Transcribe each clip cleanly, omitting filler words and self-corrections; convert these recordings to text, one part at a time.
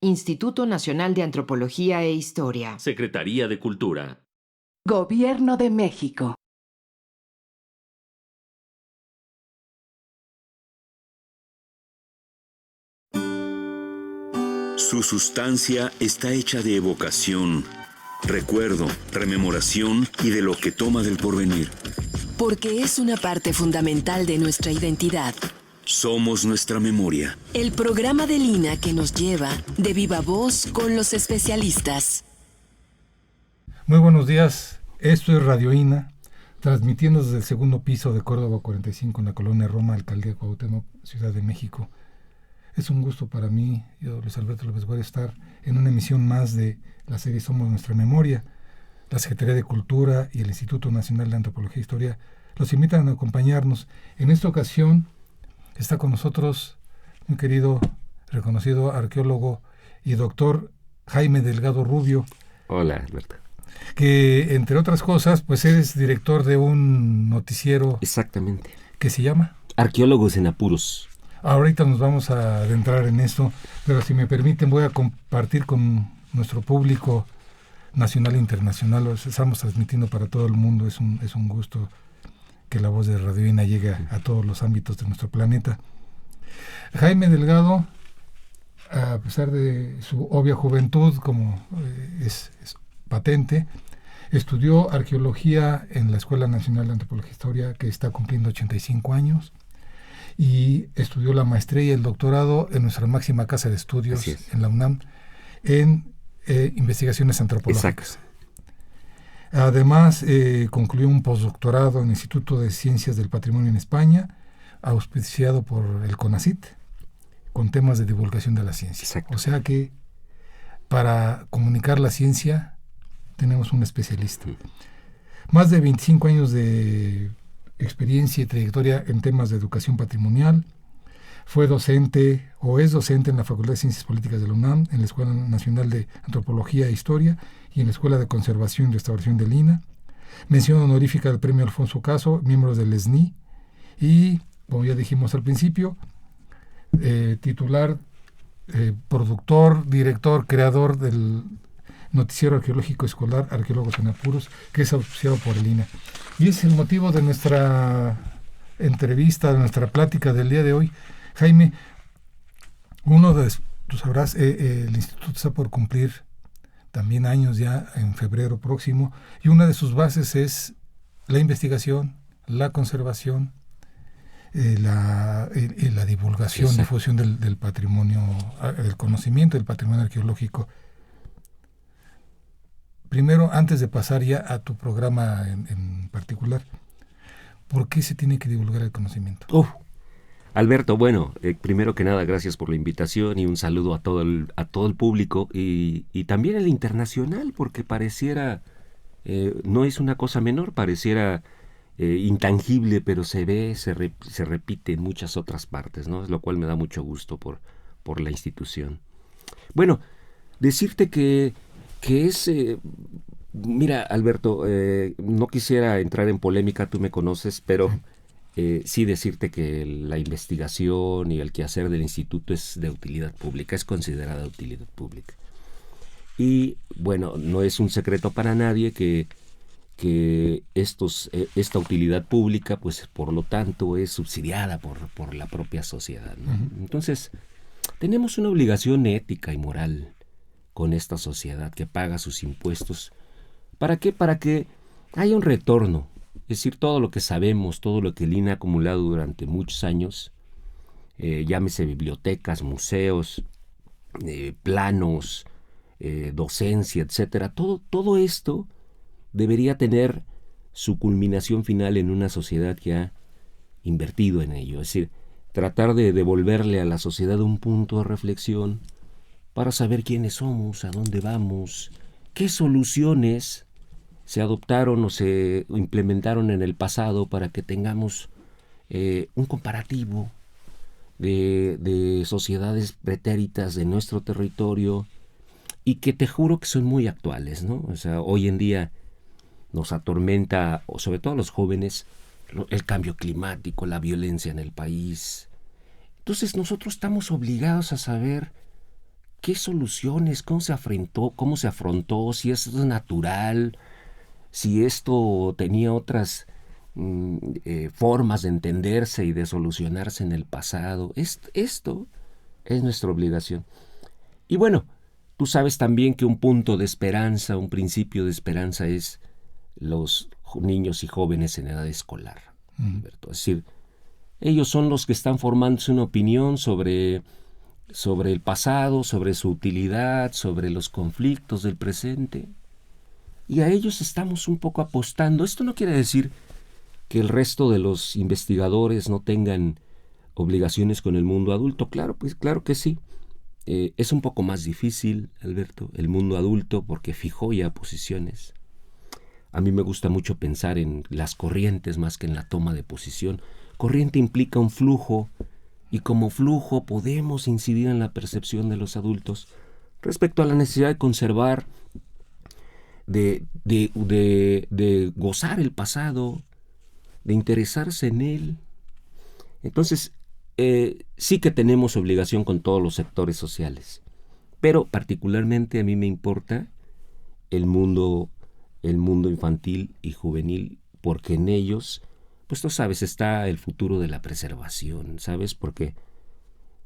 Instituto Nacional de Antropología e Historia. Secretaría de Cultura. Gobierno de México. Su sustancia está hecha de evocación, recuerdo, rememoración y de lo que toma del porvenir. Porque es una parte fundamental de nuestra identidad. Somos nuestra memoria. El programa del INA que nos lleva de viva voz con los especialistas. Muy buenos días, esto es Radio INA, transmitiendo desde el segundo piso de Córdoba 45 en la colonia Roma, Alcaldía Cuauhtémoc, Ciudad de México. Es un gusto para mí, yo, Luis Alberto López Guardia, estar en una emisión más de la serie Somos Nuestra Memoria. La Secretaría de Cultura y el Instituto Nacional de Antropología e Historia los invitan a acompañarnos. En esta ocasión está con nosotros un querido, reconocido arqueólogo y doctor Jaime Delgado Rubio. Hola, Alberto. Que, entre otras cosas, pues eres director de un noticiero. Exactamente. ¿Qué se llama? Arqueólogos en Apuros. Ahorita nos vamos a adentrar en esto, pero si me permiten voy a compartir con nuestro público nacional e internacional. Los estamos transmitiendo para todo el mundo. Es un gusto que la voz de Radio INA llegue a todos los ámbitos de nuestro planeta. Jaime Delgado, a pesar de su obvia juventud, como es patente, estudió arqueología en la Escuela Nacional de Antropología e Historia, que está cumpliendo 85 años, y estudió la maestría y el doctorado en nuestra máxima casa de estudios en la UNAM, en investigaciones antropológicas. Exacto. Además, concluyó un postdoctorado en el Instituto de Ciencias del Patrimonio en España, auspiciado por el CONACYT, con temas de divulgación de la ciencia. Exacto. O sea que para comunicar la ciencia tenemos un especialista. Más de 25 años de experiencia y trayectoria en temas de educación patrimonial. Fue docente o es docente en la Facultad de Ciencias Políticas de la UNAM, en la Escuela Nacional de Antropología e Historia y en la Escuela de Conservación y Restauración del INA. Mención honorífica del Premio Alfonso Caso, miembro del SNI y, como ya dijimos al principio, titular, productor, director, creador del noticiero arqueológico escolar Arqueólogos en Apuros, que es auspiciado por el INA. Y es el motivo de nuestra entrevista, de nuestra plática del día de hoy. Jaime, tú sabrás, el instituto está por cumplir también años ya en febrero próximo, y una de sus bases es la investigación, la conservación, la divulgación, Exacto. difusión del patrimonio, del conocimiento del patrimonio arqueológico. Primero, antes de pasar ya a tu programa en particular, ¿por qué se tiene que divulgar el conocimiento? Alberto, bueno, primero que nada, gracias por la invitación y un saludo a todo el público y también el internacional, porque pareciera, no es una cosa menor, pareciera intangible, pero se ve, se repite en muchas otras partes, ¿no? Lo cual me da mucho gusto por la institución. Bueno, decirte que es... mira, Alberto, no quisiera entrar en polémica, tú me conoces, pero sí decirte que la investigación y el quehacer del instituto es de utilidad pública, es considerada de utilidad pública. Y bueno, no es un secreto para nadie que esta utilidad pública, pues por lo tanto, es subsidiada por la propia sociedad, ¿no? Uh-huh. Entonces, tenemos una obligación ética y moral con esta sociedad que paga sus impuestos. ¿Para qué? Para que haya un retorno. Es decir, todo lo que sabemos, todo lo que el INA ha acumulado durante muchos años, llámese bibliotecas, museos, planos, docencia, etcétera, todo esto debería tener su culminación final en una sociedad que ha invertido en ello. Es decir, tratar de devolverle a la sociedad un punto de reflexión para saber quiénes somos, a dónde vamos, qué soluciones se adoptaron o se implementaron en el pasado para que tengamos un comparativo de sociedades pretéritas de nuestro territorio y que te juro que son muy actuales, ¿no? O sea, hoy en día nos atormenta, sobre todo a los jóvenes, el cambio climático, la violencia en el país. Entonces nosotros estamos obligados a saber ¿qué soluciones? ¿Cómo se afrontó? Si esto es natural, si esto tenía otras formas de entenderse y de solucionarse en el pasado. Esto es nuestra obligación. Y bueno, tú sabes también que un punto de esperanza, un principio de esperanza es los niños y jóvenes en edad escolar, Alberto. Es decir, ellos son los que están formándose una opinión sobre el pasado, sobre su utilidad, sobre los conflictos del presente. Y a ellos estamos un poco apostando. Esto no quiere decir que el resto de los investigadores no tengan obligaciones con el mundo adulto. Claro, pues claro que sí. Es un poco más difícil, Alberto, el mundo adulto, porque fijó ya posiciones. A mí me gusta mucho pensar en las corrientes más que en la toma de posición. Corriente implica un flujo, y como flujo podemos incidir en la percepción de los adultos respecto a la necesidad de conservar, de gozar el pasado, de interesarse en él. Entonces, sí que tenemos obligación con todos los sectores sociales, pero particularmente a mí me importa el mundo infantil y juvenil, porque en ellos, pues tú sabes, está el futuro de la preservación, ¿sabes? Porque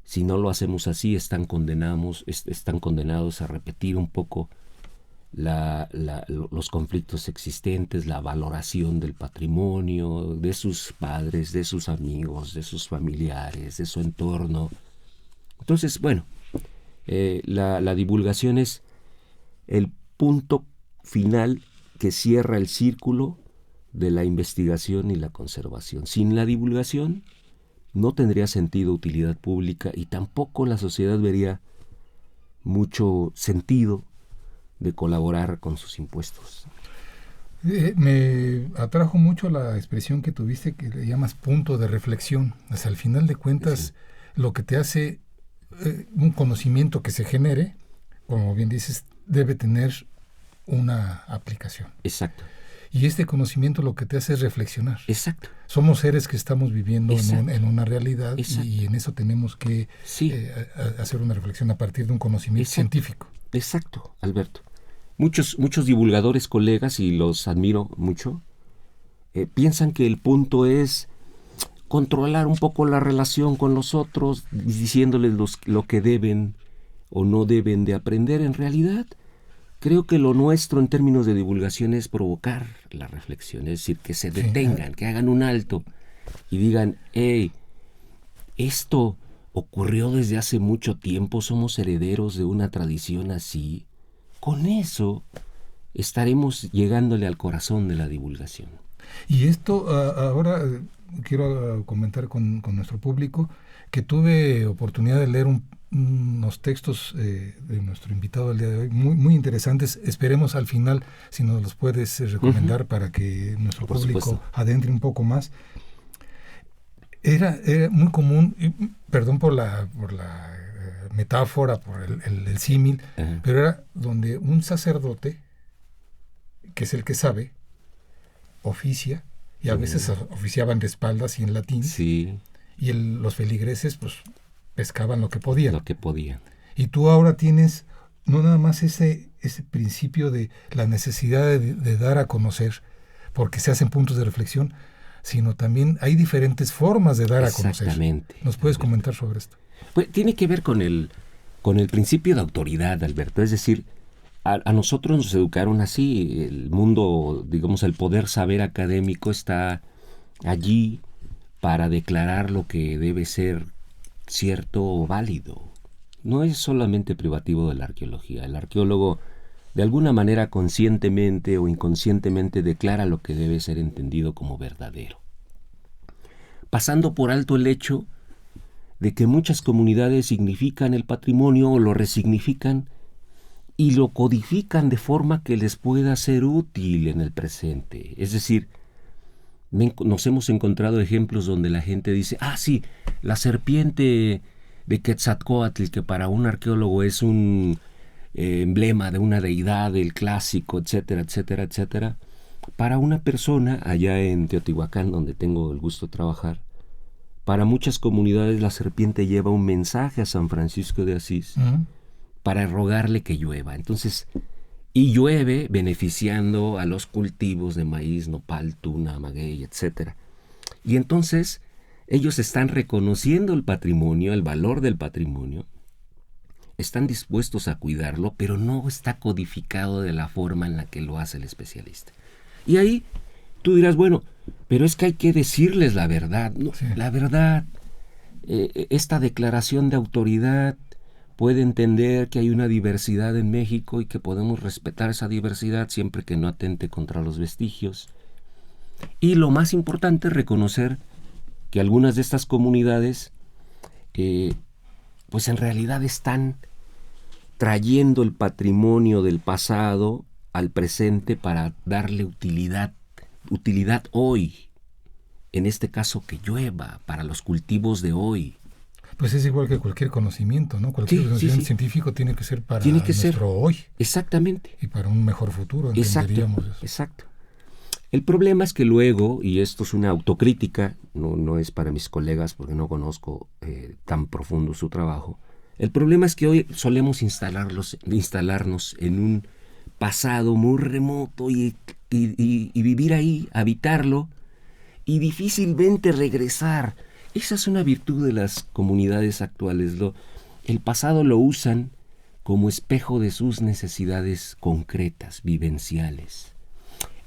si no lo hacemos así, están condenados a repetir un poco los conflictos existentes, la valoración del patrimonio, de sus padres, de sus amigos, de sus familiares, de su entorno. Entonces, bueno, la divulgación es el punto final que cierra el círculo de la investigación y la conservación. Sin la divulgación no tendría sentido utilidad pública y tampoco la sociedad vería mucho sentido de colaborar con sus impuestos. Me atrajo mucho la expresión que tuviste, que le llamas punto de reflexión. Hasta al final de cuentas, sí, lo que te hace un conocimiento que se genere, como bien dices, debe tener una aplicación. Exacto. Y este conocimiento lo que te hace es reflexionar. Exacto. Somos seres que estamos viviendo en una realidad, y en eso tenemos que hacer una reflexión a partir de un conocimiento científico. Exacto, Alberto. Muchos divulgadores, colegas, y los admiro mucho, piensan que el punto es controlar un poco la relación con los otros, diciéndoles lo que deben o no deben de aprender. En realidad, creo que lo nuestro en términos de divulgación es provocar la reflexión, es decir, que se detengan, que hagan un alto y digan, hey, esto ocurrió desde hace mucho tiempo, somos herederos de una tradición así. Con eso estaremos llegándole al corazón de la divulgación. Y esto ahora quiero comentar con nuestro público que tuve oportunidad de leer unos textos de nuestro invitado del día de hoy, muy, muy interesantes. Esperemos al final si nos los puedes recomendar para que nuestro público adentre un poco más. Era muy común, perdón por la metáfora, por el símil, pero era donde un sacerdote, que es el que sabe, oficia, y a veces oficiaban de espaldas y en latín, y los feligreses pues pescaban lo que podían. Y tú ahora tienes no nada más ese principio de la necesidad de dar a conocer, porque se hacen puntos de reflexión, sino también hay diferentes formas de dar a conocer. Exactamente. ¿Nos puedes comentar sobre esto? Pues tiene que ver con el principio de autoridad, Alberto. Es decir, a nosotros nos educaron así. El mundo, digamos, el poder saber académico está allí para declarar lo que debe ser cierto o válido. No es solamente privativo de la arqueología. El arqueólogo, de alguna manera, conscientemente o inconscientemente, declara lo que debe ser entendido como verdadero, pasando por alto el hecho de que muchas comunidades significan el patrimonio o lo resignifican y lo codifican de forma que les pueda ser útil en el presente. Es decir, nos hemos encontrado ejemplos donde la gente dice, sí, la serpiente de Quetzalcóatl, que para un arqueólogo es un emblema de una deidad, del clásico, etcétera, etcétera, etcétera. Para una persona allá en Teotihuacán, donde tengo el gusto de trabajar, para muchas comunidades la serpiente lleva un mensaje a San Francisco de Asís, para rogarle que llueva. Entonces, y llueve beneficiando a los cultivos de maíz, nopal, tuna, maguey, etc. Y entonces ellos están reconociendo el patrimonio, el valor del patrimonio, están dispuestos a cuidarlo, pero no está codificado de la forma en la que lo hace el especialista. Y ahí tú dirás, bueno, pero es que hay que decirles la verdad. No, Sí. La verdad, esta declaración de autoridad puede entender que hay una diversidad en México y que podemos respetar esa diversidad siempre que no atente contra los vestigios. Y lo más importante, reconocer que algunas de estas comunidades pues en realidad están trayendo el patrimonio del pasado al presente para darle utilidad hoy. En este caso, que llueva para los cultivos de hoy. Pues es igual que cualquier conocimiento, ¿no? Cualquier conocimiento científico tiene que ser para nuestro hoy. Exactamente. Y para un mejor futuro, entenderíamos eso. Exacto. El problema es que luego, y esto es una autocrítica, no es para mis colegas porque no conozco tan profundo su trabajo, el problema es que hoy solemos instalarnos en un pasado muy remoto y vivir ahí, habitarlo, y difícilmente regresar. Esa es una virtud de las comunidades actuales. El pasado lo usan como espejo de sus necesidades concretas, vivenciales.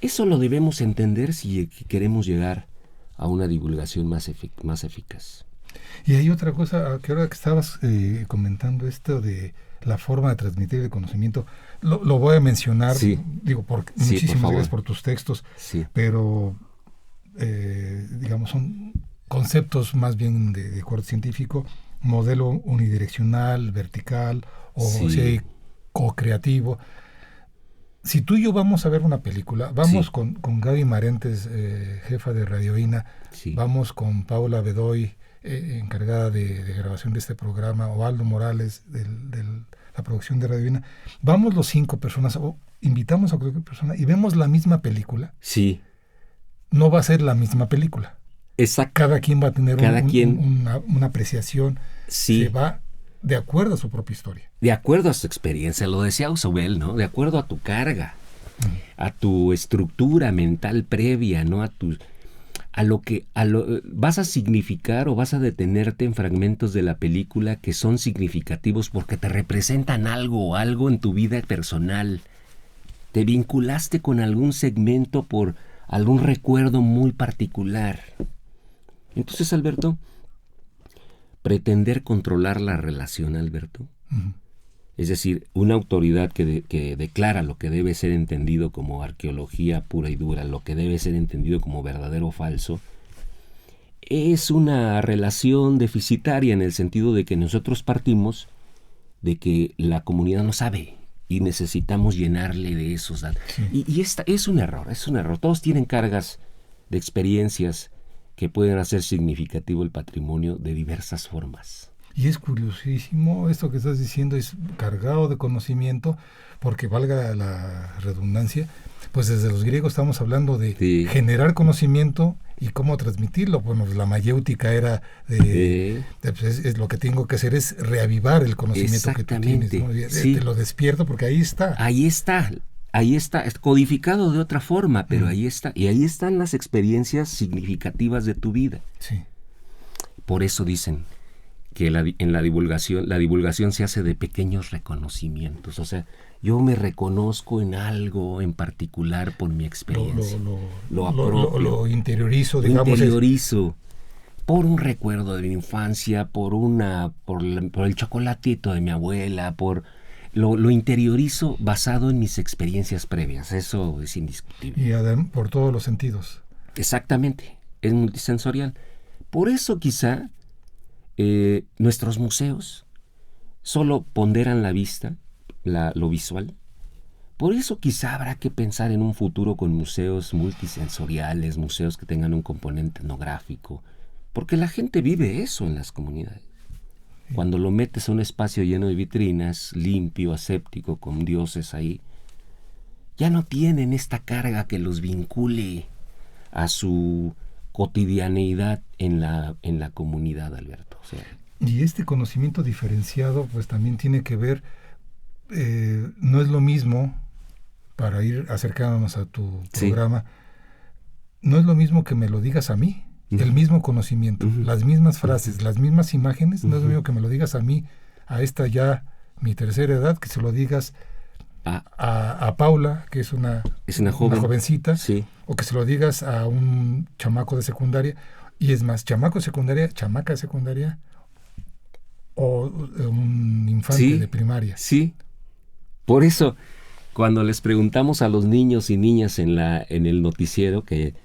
Eso lo debemos entender si queremos llegar a una divulgación más eficaz. Y hay otra cosa, que ahora que estabas comentando esto de la forma de transmitir el conocimiento, lo voy a mencionar, sí. Digo, Sí, muchísimas por gracias por tus textos, sí. Pero digamos, son conceptos más bien de corte científico, modelo unidireccional, vertical, o sí. si hay co-creativo. Si tú y yo vamos a ver una película, vamos sí. con Gaby Marentes, jefa de Radioína, sí. vamos con Paula Bedoy, encargada de grabación de este programa, o Aldo Morales de la producción de Radioína, vamos los 5 personas, o invitamos a cualquier persona y vemos la misma película, sí. no va a ser la misma película. Exacto. Cada quien va a tener una apreciación, sí. que va de acuerdo a su propia historia. De acuerdo a su experiencia, lo decía Ausubel, ¿no? De acuerdo a tu carga, a tu estructura mental previa, ¿no? Vas a significar o vas a detenerte en fragmentos de la película que son significativos porque te representan algo en tu vida personal. Te vinculaste con algún segmento por algún recuerdo muy particular. Entonces, Alberto, pretender controlar la relación, Alberto, es decir, una autoridad que declara lo que debe ser entendido como arqueología pura y dura, lo que debe ser entendido como verdadero o falso, es una relación deficitaria en el sentido de que nosotros partimos de que la comunidad no sabe y necesitamos llenarle de esos datos. Sí. Y esta es un error. Todos tienen cargas de experiencias que pueden hacer significativo el patrimonio de diversas formas. Y es curiosísimo esto que estás diciendo, es cargado de conocimiento, porque valga la redundancia, pues desde los griegos estamos hablando de generar conocimiento y cómo transmitirlo. Bueno, la mayéutica era pues lo que tengo que hacer es reavivar el conocimiento que tú tienes, ¿no? Sí. Te lo despierto porque ahí está. Ahí está, es codificado de otra forma, pero ahí está. Y ahí están las experiencias significativas de tu vida. Sí. Por eso dicen que en la divulgación se hace de pequeños reconocimientos. O sea, yo me reconozco en algo en particular por mi experiencia. Lo interiorizo, digamos. Lo interiorizo por un recuerdo de mi infancia, por el chocolatito de mi abuela, Lo interiorizo basado en mis experiencias previas. Eso es indiscutible. Y por todos los sentidos. Exactamente. Es multisensorial. Por eso quizá nuestros museos solo ponderan la vista, lo visual. Por eso quizá habrá que pensar en un futuro con museos multisensoriales, museos que tengan un componente etnográfico. Porque la gente vive eso en las comunidades. Cuando lo metes a un espacio lleno de vitrinas, limpio, aséptico, con dioses ahí, ya no tienen esta carga que los vincule a su cotidianeidad en la comunidad, Alberto. O sea, y este conocimiento diferenciado pues también tiene que ver no es lo mismo, para ir acercándonos a tu programa, no es lo mismo que me lo digas a mí, el mismo conocimiento, las mismas frases, las mismas imágenes, no es lo mismo que me lo digas a mí, a esta ya mi tercera edad, que se lo digas a Paula, que es una jovencita, o que se lo digas a un chamaco de secundaria, y es más, chamaca de secundaria, o un infante de primaria. Sí, por eso, cuando les preguntamos a los niños y niñas en el noticiero que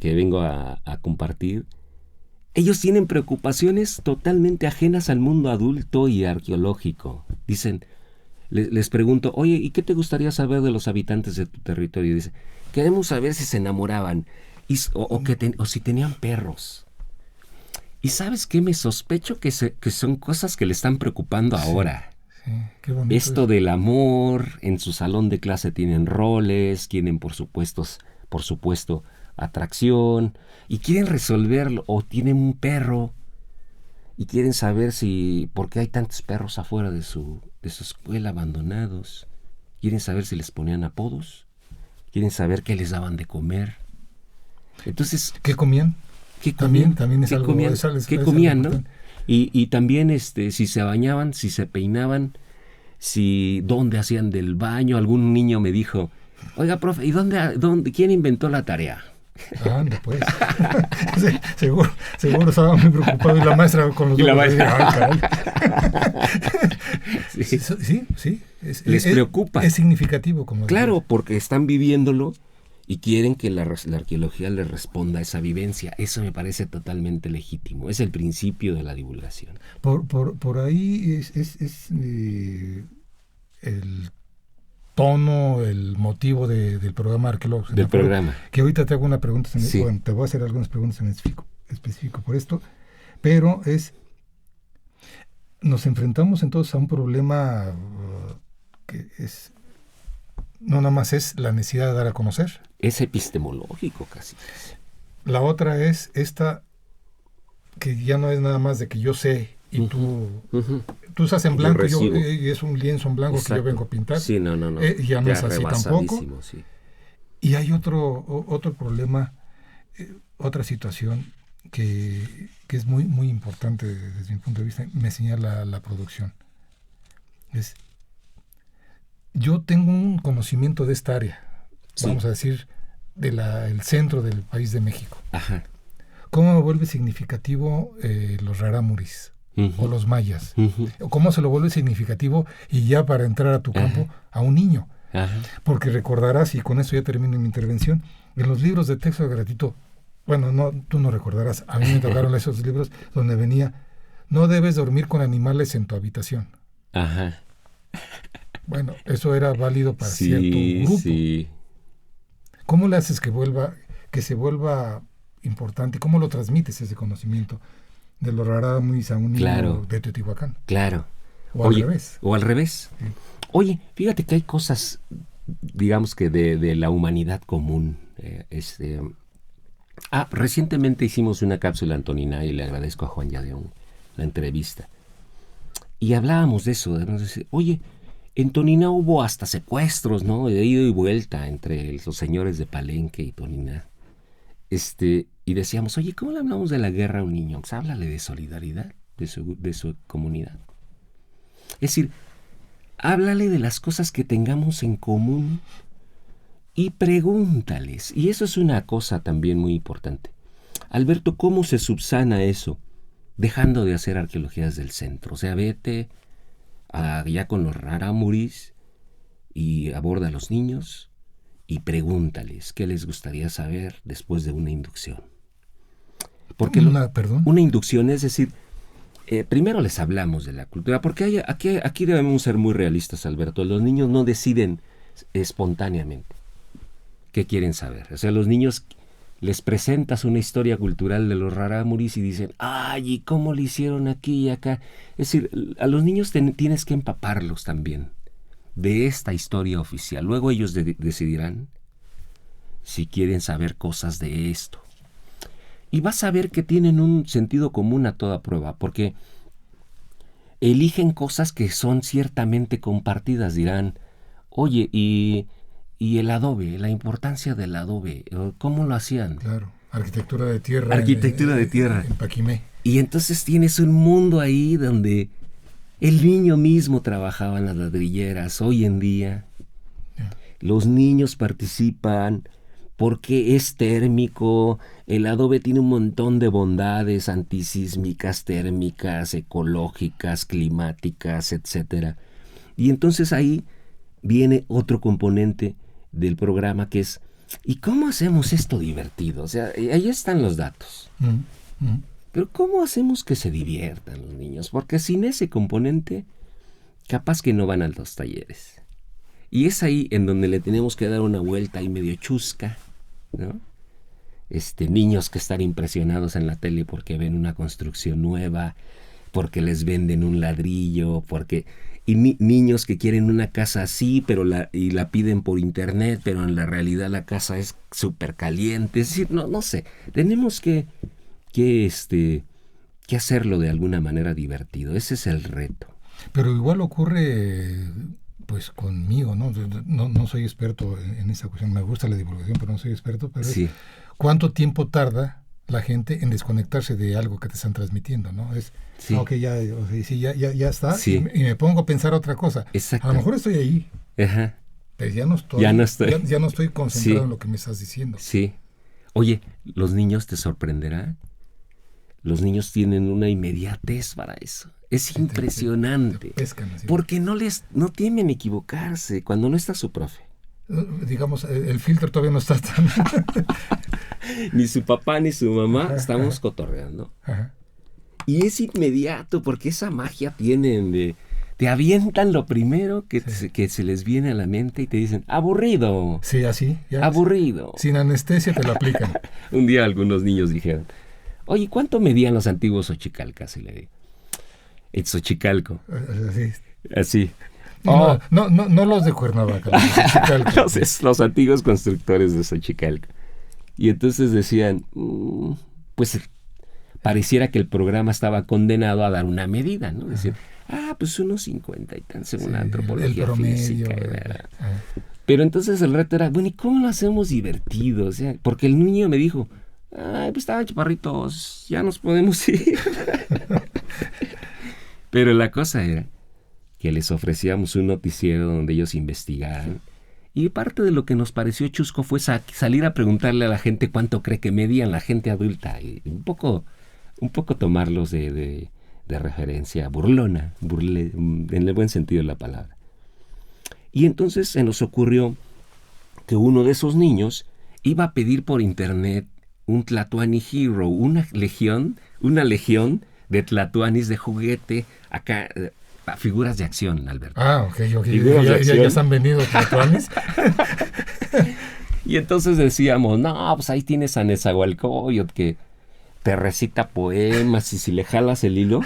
vengo a compartir, ellos tienen preocupaciones totalmente ajenas al mundo adulto y arqueológico. Dicen, les pregunto, oye, ¿y qué te gustaría saber de los habitantes de tu territorio? Dice, queremos saber si se enamoraban o si tenían perros. ¿Y sabes qué? Me sospecho que son cosas que le están preocupando ahora. Sí, qué bonito. Esto del amor, en su salón de clase tienen roles, quieren por supuesto atracción, y quieren resolverlo, o tienen un perro y quieren saber por qué hay tantos perros afuera de su escuela abandonados. Quieren saber si les ponían apodos, quieren saber qué les daban de comer. Entonces, ¿qué comían? También es ¿qué algo. comían? ¿Qué comían, no? Y también si se bañaban, si se peinaban, dónde hacían del baño. Algún niño me dijo, oiga, profe, ¿y quién inventó la tarea? Anda, pues. seguro estaba muy preocupado, y la maestra con los ojos. Sí. Les preocupa. Es significativo. Claro, porque están viviéndolo y quieren que la arqueología les responda a esa vivencia. Eso me parece totalmente legítimo. Es el principio de la divulgación. Por ahí es el tono, el motivo del programa Arqueólogos. Del programa. Que ahorita te hago una pregunta, bueno, te voy a hacer algunas preguntas en específico por esto, pero nos enfrentamos entonces a un problema que no nada más es la necesidad de dar a conocer. Es epistemológico casi. La otra es esta, que ya no es nada más de que yo sé y tú estás en blanco y es un lienzo en blanco. Exacto. Que yo vengo a pintar. Sí, no. Ya no es así tampoco. Sí. Y hay otro problema, otra situación que es muy, muy importante desde mi punto de vista, me señala la producción. Yo tengo un conocimiento de esta área, vamos a decir, el centro del país de México. Ajá. ¿Cómo me vuelve significativo los rarámuris o los mayas? ¿Cómo se lo vuelve significativo, y ya para entrar a tu campo, a un niño? Ajá. Porque recordarás, y con eso ya termino mi intervención, en los libros de texto gratuito, bueno, tú no recordarás, a mí me tocaron esos libros donde venía, no debes dormir con animales en tu habitación. Ajá. Bueno, eso era válido para cierto grupo. Sí. ¿Cómo le haces que se vuelva importante? ¿Cómo lo transmites ese conocimiento de los rarámuris a un niño de Teotihuacán? Claro. Al revés. O al revés. Sí. Oye, fíjate que hay cosas, digamos que de la humanidad común. Recientemente hicimos una cápsula Antonina, y le agradezco a Juan Yadeón la entrevista. Y hablábamos de eso. Oye, en Toniná hubo hasta secuestros, ¿no? De ida y vuelta entre los señores de Palenque y Toniná. Y decíamos, oye, ¿cómo le hablamos de la guerra a un niño? Pues háblale de solidaridad, de su comunidad. Es decir, háblale de las cosas que tengamos en común y pregúntales. Y eso es una cosa también muy importante. Alberto, ¿cómo se subsana eso? Dejando de hacer arqueologías del centro. O sea, vete allá con los rarámuris y aborda a los niños y pregúntales qué les gustaría saber después de una inducción. Porque una inducción es decir, primero les hablamos de la cultura, porque aquí debemos ser muy realistas, Alberto. Los niños no deciden espontáneamente qué quieren saber. O sea, los niños les presentas una historia cultural de los rarámuris y dicen, ¡ay! ¿Y cómo le hicieron aquí y acá? Es decir, a los niños tienes que empaparlos también de esta historia oficial. Luego ellos decidirán si quieren saber cosas de esto. Y vas a ver que tienen un sentido común a toda prueba, porque eligen cosas que son ciertamente compartidas. Dirán, oye, y el adobe, la importancia del adobe, ¿cómo lo hacían? Claro, arquitectura de tierra. Arquitectura de tierra. En Paquimé. Y entonces tienes un mundo ahí donde el niño mismo trabajaba en las ladrilleras. Hoy en día los niños participan porque es térmico. El adobe tiene un montón de bondades antisísmicas, térmicas, ecológicas, climáticas, etc. Y entonces ahí viene otro componente del programa que es, ¿y cómo hacemos esto divertido? O sea, ahí están los datos. Pero ¿cómo hacemos que se diviertan los niños? Porque sin ese componente, capaz que no van a los talleres. Y es ahí en donde le tenemos que dar una vuelta ahí medio chusca, ¿no? Niños que están impresionados en la tele porque ven una construcción nueva, porque les venden un ladrillo, y niños que quieren una casa así, pero la piden por internet, pero en la realidad la casa es súper caliente. Es decir, no sé, tenemos que hacerlo de alguna manera divertido. Ese es el reto. Pero igual ocurre pues conmigo, ¿no? No soy experto en esa cuestión. Me gusta la divulgación, pero no soy experto. Pero sí. ¿Cuánto tiempo tarda la gente en desconectarse de algo que te están transmitiendo, ¿no? Sí. Ok, ya está. Sí. Y me pongo a pensar otra cosa. Exacto. A lo mejor estoy ahí. Ajá. Pero ya no estoy. Ya no estoy concentrado en lo que me estás diciendo. Sí. Oye, los niños te sorprenderán. Los niños tienen una inmediatez para eso. Es impresionante. Te pescan, así. Porque no temen equivocarse cuando no está su profe. Digamos, el filtro todavía no está tan... Ni su papá ni su mamá estamos cotorreando. Ajá. Y es inmediato porque esa magia tienen te avientan lo primero que se les viene a la mente y te dicen, aburrido. Sí, así. Ya, aburrido. Sin anestesia te lo aplican. Un día algunos niños dijeron, oye, ¿cuánto medían los antiguos Xochicalcas? Y le digo, el Xochicalco. Así. No los de Cuernavaca. Los antiguos constructores de Xochicalco. Y entonces decían, pues pareciera que el programa estaba condenado a dar una medida, ¿no? Decían, pues unos 50 y tan según la antropología física. Pero entonces el reto era, bueno, ¿y cómo lo hacemos divertido? O sea, porque el niño me dijo, pues estaban chaparritos, ya nos podemos ir. Pero la cosa era que les ofrecíamos un noticiero donde ellos investigaran. Y parte de lo que nos pareció chusco fue salir a preguntarle a la gente cuánto cree que medían la gente adulta. Y un poco tomarlos de referencia burlona, en el buen sentido de la palabra. Y entonces se nos ocurrió que uno de esos niños iba a pedir por internet un Tlatoani Hero, una legión de tlatoanis de juguete, acá, figuras de acción, Alberto. Ok. Ya están vendidos tlatoanis. Y entonces decíamos, no, pues ahí tienes a Nezahualcóyotl que te recita poemas y si le jalas el hilo,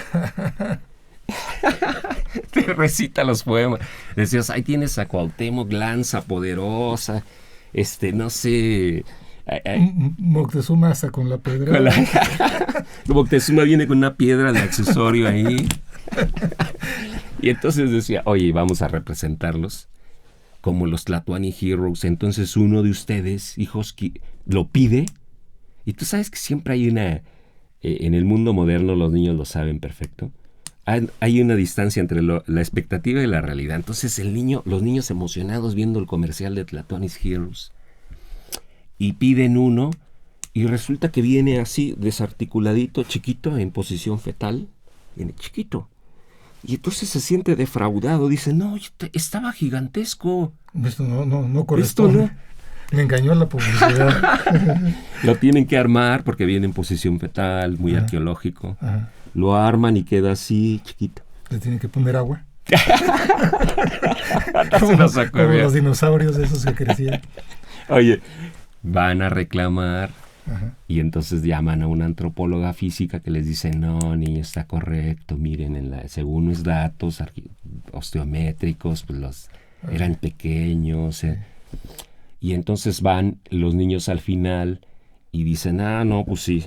te recita los poemas. Decías, ahí tienes a Cuauhtémoc, lanza poderosa, no sé... Moctezuma hasta con la pedra. Moctezuma viene con una piedra de accesorio ahí. Y entonces decía, oye, vamos a representarlos como los Tlatoani Heroes. Entonces uno de ustedes, hijos, lo pide. Y tú sabes que siempre hay en el mundo moderno, los niños lo saben perfecto, hay una distancia entre la expectativa y la realidad. Entonces los niños emocionados viendo el comercial de Tlatoani Heroes, y piden uno, y resulta que viene así, desarticuladito, chiquito, en posición fetal, viene chiquito. Y entonces se siente defraudado, dice, no, estaba gigantesco. Esto no corresponde. Esto no. Me engañó la publicidad. Lo tienen que armar porque viene en posición fetal, muy arqueológico. Lo arman y queda así, chiquito. Le tienen que poner agua. como los dinosaurios esos que crecían. Oye, van a reclamar y entonces llaman a una antropóloga física que les dice, no, niño, está correcto, miren, según los datos osteométricos, pues eran pequeños. Y entonces van los niños al final y dicen, no, pues sí,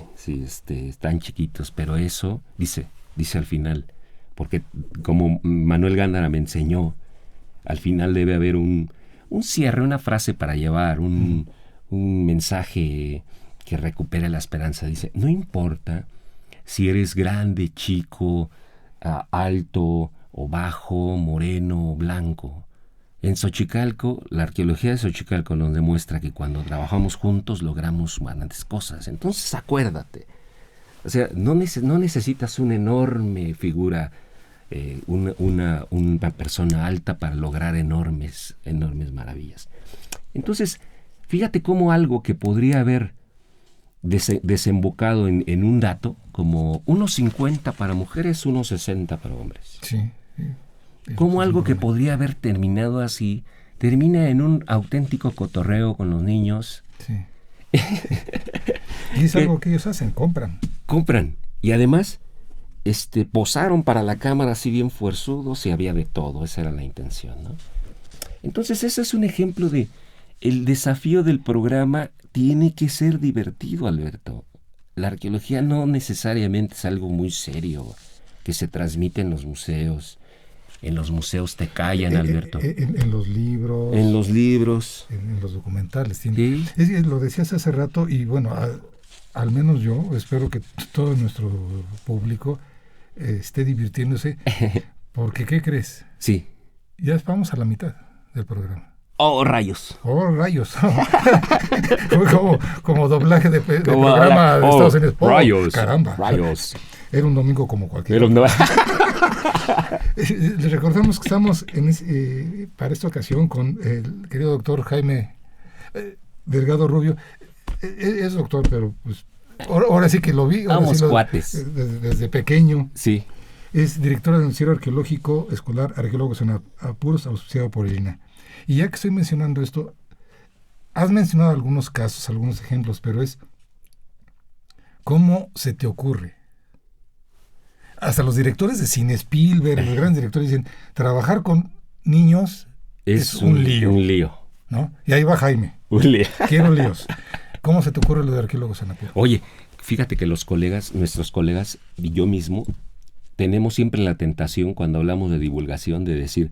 están chiquitos, pero eso, dice al final, porque como Manuel Gándara me enseñó, al final debe haber un cierre, una frase para llevar, un mensaje que recupere la esperanza. Dice, no importa si eres grande, chico, alto o bajo, moreno o blanco. En Xochicalco, la arqueología de Xochicalco nos demuestra que cuando trabajamos juntos logramos grandes cosas. Entonces acuérdate, o sea, no necesitas una enorme figura, una persona alta para lograr enormes maravillas. Entonces, fíjate cómo algo que podría haber desembocado en un dato como 1.50 para mujeres, 1.60 para hombres. Sí. Como algo que podría haber terminado así, termina en un auténtico cotorreo con los niños. Sí. Y es algo que ellos hacen, compran. Y además, posaron para la cámara así bien fuerzudos y había de todo, esa era la intención, ¿no? Entonces ese es un ejemplo de el desafío del programa tiene que ser divertido, Alberto. La arqueología no necesariamente es algo muy serio que se transmite en los museos. En los museos te callan, Alberto. En los libros. En los libros. En los documentales. ¿Sí? Lo decías hace rato y bueno, al menos yo espero que todo nuestro público esté divirtiéndose. Porque, ¿qué crees? Sí. Ya vamos a la mitad del programa. ¡Oh, rayos! ¡Oh, rayos! como doblaje de programa de Estados Unidos. ¡Oh, rayos! ¡Caramba! ¡Rayos! Era un domingo como cualquier otro. Les recordamos que estamos para esta ocasión con el querido doctor Jaime Delgado Rubio. Es doctor, pero pues ahora sí que lo vi. Vamos, cuates. Desde pequeño. Sí. Es director del Noticiero Arqueológico Escolar Arqueólogos en Apuros, auspiciado por el INAH. Y ya que estoy mencionando esto, has mencionado algunos casos, algunos ejemplos, pero es ¿cómo se te ocurre? Hasta los directores de cine, Spielberg, los grandes directores dicen, trabajar con niños es un lío. Un lío. ¿No? Y ahí va Jaime. Un lío. Quiero líos. ¿Cómo se te ocurre lo de Arqueólogos en Apuros? Oye, fíjate que nuestros colegas y yo mismo, tenemos siempre la tentación cuando hablamos de divulgación de decir,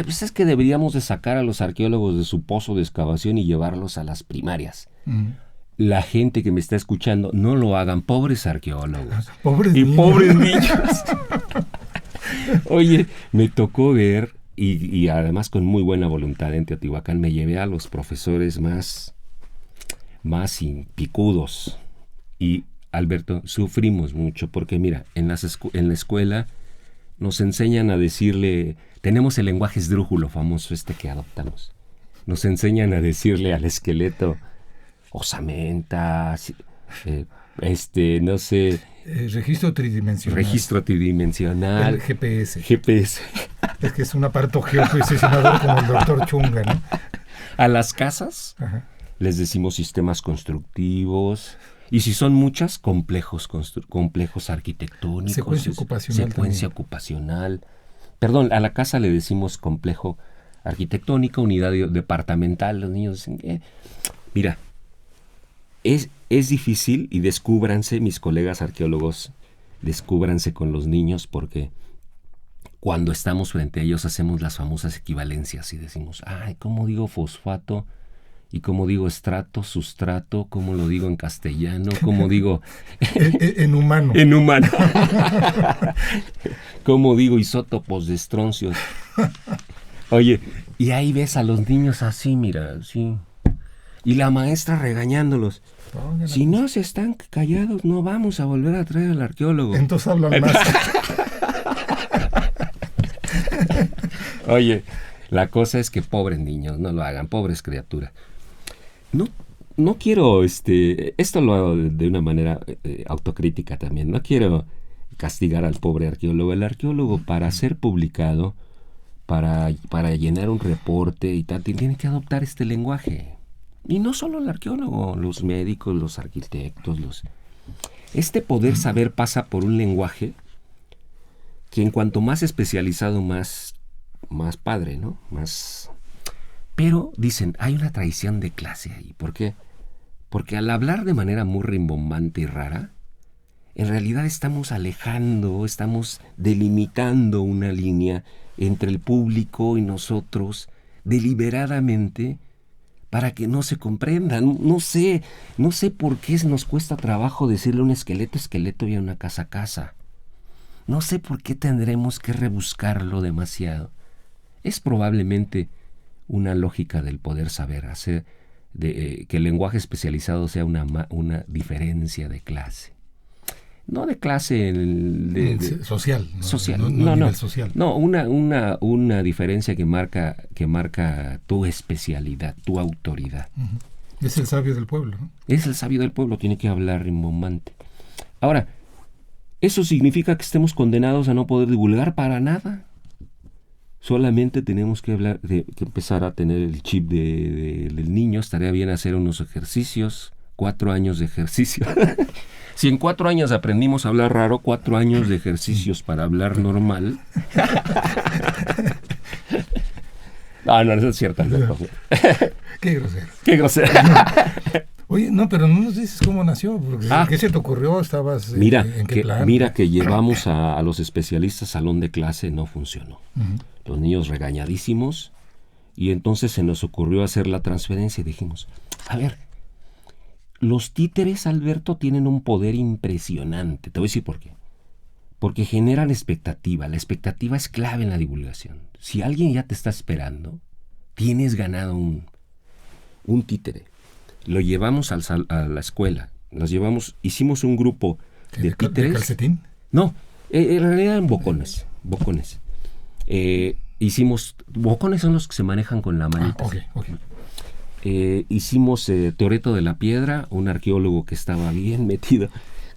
pues es que deberíamos de sacar a los arqueólogos de su pozo de excavación y llevarlos a las primarias. La gente que me está escuchando, no lo hagan, pobres arqueólogos. Pobres niños. Oye, me tocó ver, y además con muy buena voluntad en Teotihuacán, me llevé a los profesores más picudos. Y, Alberto, sufrimos mucho, porque mira, en la escuela nos enseñan a decirle, tenemos el lenguaje esdrújulo famoso que adoptamos. Nos enseñan a decirle al esqueleto, osamenta, no sé. Registro tridimensional. El GPS. Es que es un aparato geoposicionador como el doctor Chunga, ¿no? A las casas les decimos sistemas constructivos. Y si son muchas, complejos arquitectónicos. Secuencia ocupacional. Perdón, a la casa le decimos complejo arquitectónico, unidad departamental. Los niños dicen, mira, es difícil y descúbranse, mis colegas arqueólogos, descúbranse con los niños porque cuando estamos frente a ellos hacemos las famosas equivalencias y decimos, ¿cómo digo fosfato? Y cómo digo estrato, sustrato, cómo lo digo en castellano, cómo digo... en humano. En humano. Cómo digo isótopos de estroncios. Oye, y ahí ves a los niños así, mira, sí. Y la maestra regañándolos. Si no se están callados, no vamos a volver a traer al arqueólogo. Entonces hablan más. Oye, la cosa es que pobres niños, no lo hagan, pobres criaturas. No quiero, esto lo hago de una manera autocrítica también, no quiero castigar al pobre arqueólogo. El arqueólogo, para ser publicado, para llenar un reporte y tal, tiene que adoptar este lenguaje. Y no solo el arqueólogo, los médicos, los arquitectos, este poder saber pasa por un lenguaje que en cuanto más especializado, más padre, ¿no? Más... Pero, dicen, hay una traición de clase ahí. ¿Por qué? Porque al hablar de manera muy rimbombante y rara, en realidad estamos alejando, estamos delimitando una línea entre el público y nosotros deliberadamente para que no se comprendan. No sé por qué nos cuesta trabajo decirle a un esqueleto, esqueleto, y a una casa, casa. No sé por qué tendremos que rebuscarlo demasiado. Es probablemente una lógica del poder saber hacer, que el lenguaje especializado sea una diferencia de clase. No de clase social. Social. No, nivel social. No, una diferencia que marca tu especialidad, tu autoridad. Uh-huh. Es el sabio del pueblo, ¿no? Es el sabio del pueblo, tiene que hablar rimbombante. Ahora, ¿eso significa que estemos condenados a no poder divulgar para nada? Solamente tenemos que empezar a tener el chip del niño. Estaría bien hacer unos ejercicios, 4 años de ejercicio. Si en 4 años aprendimos a hablar raro, 4 años de ejercicios para hablar normal. No es cierto. No. Qué grosero. Qué grosero. Oye, no, pero no nos dices cómo nació, porque ¿qué se te ocurrió? ¿Estabas en qué plan? Mira que llevamos a los especialistas al salón de clase, no funcionó. Uh-huh. Los niños regañadísimos, y entonces se nos ocurrió hacer la transferencia y dijimos, a ver, los títeres, Alberto, tienen un poder impresionante. Te voy a decir por qué. Porque generan expectativa. La expectativa es clave en la divulgación. Si alguien ya te está esperando, tienes ganado un títere. Lo llevamos a la escuela. Hicimos un grupo de títeres. ¿De calcetín? No, en realidad eran bocones. Bocones son los que se manejan con la manita. Okay. Hicimos Teoreto de la Piedra, un arqueólogo que estaba bien metido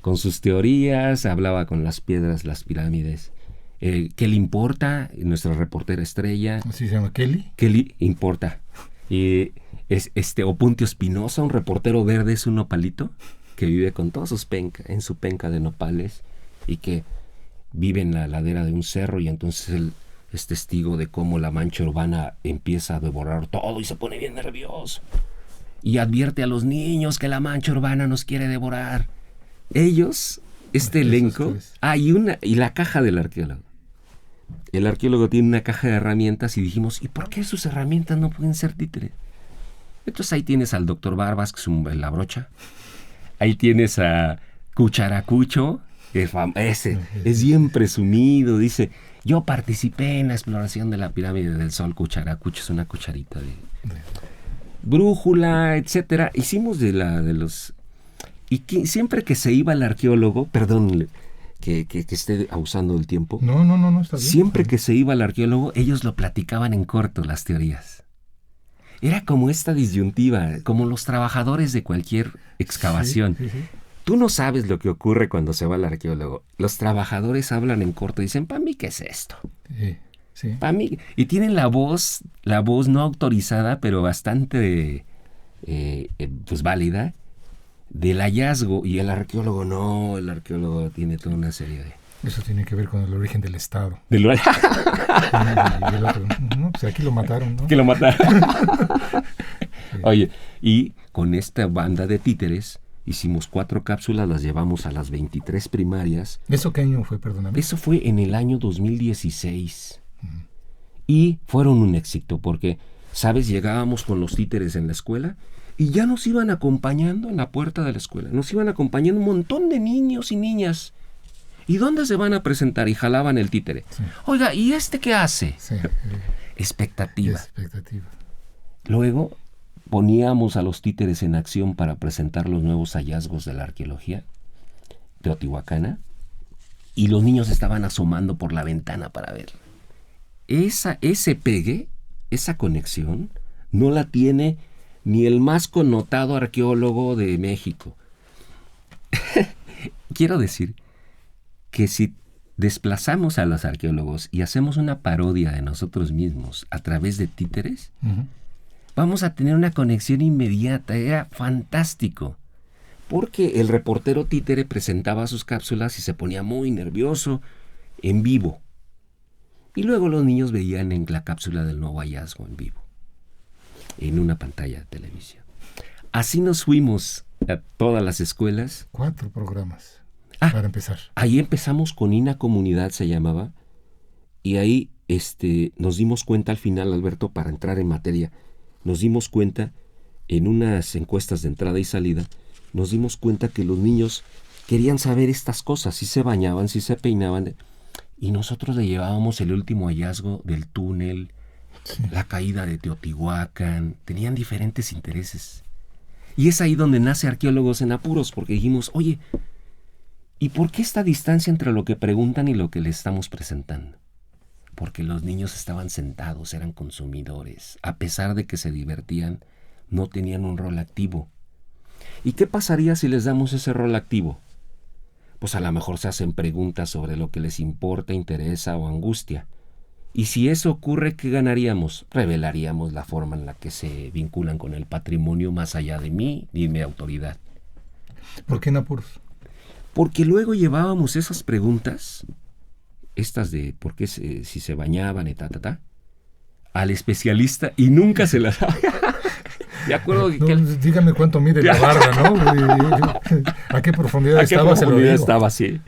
con sus teorías, hablaba con las piedras, las pirámides. ¿Qué le importa? Nuestra reportera estrella. ¿Así se llama Kelly? Kelly importa. Opuntio Espinosa, un reportero verde, es un nopalito que vive con todas sus en su penca de nopales y que vive en la ladera de un cerro, y entonces él es testigo de cómo la mancha urbana empieza a devorar todo y se pone bien nervioso. Y advierte a los niños que la mancha urbana nos quiere devorar. Ellos, elenco... y la caja del arqueólogo. El arqueólogo tiene una caja de herramientas y dijimos, ¿y por qué sus herramientas no pueden ser títeres? Entonces ahí tienes al doctor Barbas, que es la brocha. Ahí tienes a Cucharacucho, ese es bien presumido, dice... Yo participé en la exploración de la pirámide del Sol. Cucharacucho es una cucharita de brújula, etcétera. Hicimos de los... Y siempre que se iba el arqueólogo, perdón que esté abusando del tiempo. No, está bien. Siempre que se iba el arqueólogo, ellos lo platicaban en corto, las teorías. Era como esta disyuntiva, como los trabajadores de cualquier excavación. Sí. Tú no sabes lo que ocurre cuando se va el arqueólogo. Los trabajadores hablan en corto y dicen, ¿para mí qué es esto? Sí. Para mí. Y tienen la voz no autorizada, pero bastante válida, del hallazgo. Y el arqueólogo no, el arqueólogo tiene toda una serie de... Eso tiene que ver con el origen del Estado. Y el otro, no, pues aquí lo mataron, ¿no? Que lo mataron. Sí. Oye, y con esta banda de títeres... Hicimos 4 cápsulas, las llevamos a las 23 primarias. ¿Eso qué año fue, perdóname? Eso fue en el año 2016. Uh-huh. Y fueron un éxito porque, ¿sabes? Llegábamos con los títeres en la escuela y ya nos iban acompañando en la puerta de la escuela. Nos iban acompañando un montón de niños y niñas. ¿Y dónde se van a presentar? Y jalaban el títere. Sí. Oiga, ¿y qué hace? Sí. Expectativa. Luego... poníamos a los títeres en acción para presentar los nuevos hallazgos de la arqueología teotihuacana y los niños estaban asomando por la ventana para ver. Ese pegue, esa conexión, no la tiene ni el más connotado arqueólogo de México. Quiero decir que si desplazamos a los arqueólogos y hacemos una parodia de nosotros mismos a través de títeres, uh-huh, vamos a tener una conexión inmediata. Era fantástico. Porque el reportero títere presentaba sus cápsulas y se ponía muy nervioso en vivo. Y luego los niños veían en la cápsula del nuevo hallazgo en vivo, en una pantalla de televisión. Así nos fuimos a todas las escuelas. 4 programas. para empezar. Ahí empezamos con INA Comunidad, se llamaba, y ahí nos dimos cuenta al final, Alberto, para entrar en materia, nos dimos cuenta en unas encuestas de entrada y salida, nos dimos cuenta que los niños querían saber estas cosas, si se bañaban, si se peinaban, y nosotros le llevábamos el último hallazgo del túnel, la caída de Teotihuacán, tenían diferentes intereses. Y es ahí donde nace Arqueólogos en Apuros, porque dijimos, oye, ¿y por qué esta distancia entre lo que preguntan y lo que le estamos presentando? Porque los niños estaban sentados, eran consumidores, a pesar de que se divertían, no tenían un rol activo. ¿Y qué pasaría si les damos ese rol activo? Pues a lo mejor se hacen preguntas sobre lo que les importa, interesa o angustia. Y si eso ocurre, ¿qué ganaríamos? Revelaríamos la forma en la que se vinculan con el patrimonio más allá de mí y de mi autoridad. ¿Por qué en apuros? Porque luego llevábamos esas preguntas, estas de por qué si se bañaban y al especialista y nunca se las daba. De acuerdo que dígame cuánto mide la barra, ¿no? ¿A qué profundidad estaba? Se lo digo. Estaba, sí.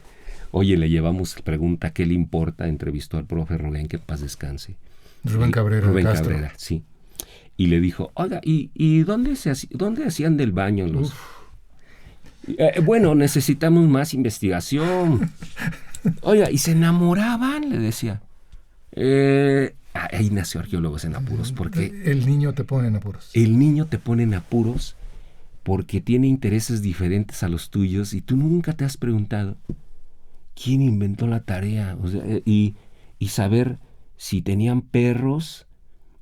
Oye, le llevamos pregunta, ¿qué le importa? Entrevistó al profe Rubén, que en paz descanse. Rubén Cabrera. Rubén Cabrera, sí. Y le dijo, oiga, ¿y dónde hacían del baño los...? Bueno, necesitamos más investigación. Oiga, ¿y se enamoraban? Le decía. Ahí nació Arqueólogos en Apuros, porque... El niño te pone en apuros. El niño te pone en apuros porque tiene intereses diferentes a los tuyos y tú nunca te has preguntado quién inventó la tarea, o sea, y saber si tenían perros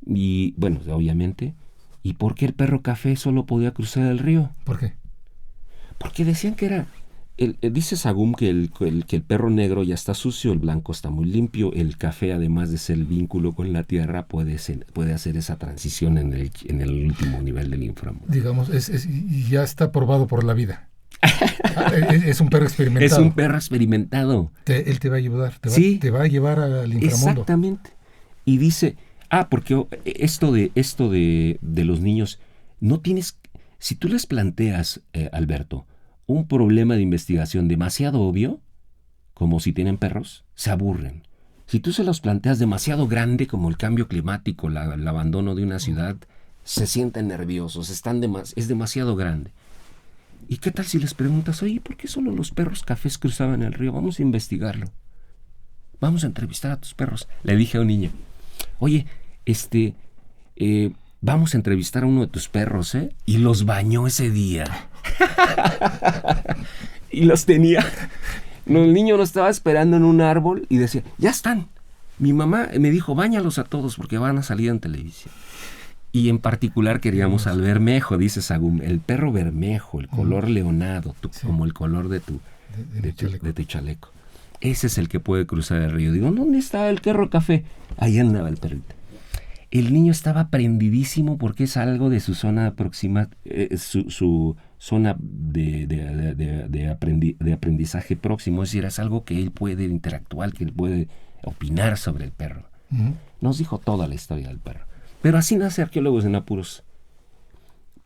y, bueno, obviamente, y por qué el perro café solo podía cruzar el río. ¿Por qué? Porque decían que era... dice Sagún que el perro negro ya está sucio, el blanco está muy limpio, el café, además de ser el vínculo con la tierra, puede hacer esa transición en el último nivel del inframundo. Digamos, ya está probado por la vida. Es un perro experimentado. Es un perro experimentado. Él te va a ayudar, sí, te va a llevar al inframundo. Exactamente. Y dice, porque esto de los niños, no tienes... Si tú les planteas, Alberto, un problema de investigación demasiado obvio, como si tienen perros, se aburren. Si tú se los planteas demasiado grande, como el cambio climático, el abandono de una ciudad, se sienten nerviosos, es demasiado grande. ¿Y qué tal si les preguntas, oye, ¿por qué solo los perros cafés cruzaban el río? Vamos a investigarlo. Vamos a entrevistar a tus perros. Le dije a un niño, oye, vamos a entrevistar a uno de tus perros, ¿eh? Y los bañó ese día. Y los tenía. El niño lo estaba esperando en un árbol y decía, ya están. Mi mamá me dijo, báñalos a todos porque van a salir en televisión. Y en particular queríamos al bermejo, dice Sagún, el perro bermejo, el color leonado, sí, como el color de tu chaleco. Ese es el que puede cruzar el río. Digo, ¿dónde está el perro café? Ahí andaba el perrito. El niño estaba prendidísimo porque es algo de su zona próxima, su zona de aprendizaje próximo, es decir, es algo que él puede interactuar, que él puede opinar sobre el perro. Uh-huh. Nos dijo toda la historia del perro. Pero así nace Arqueólogos en Apuros.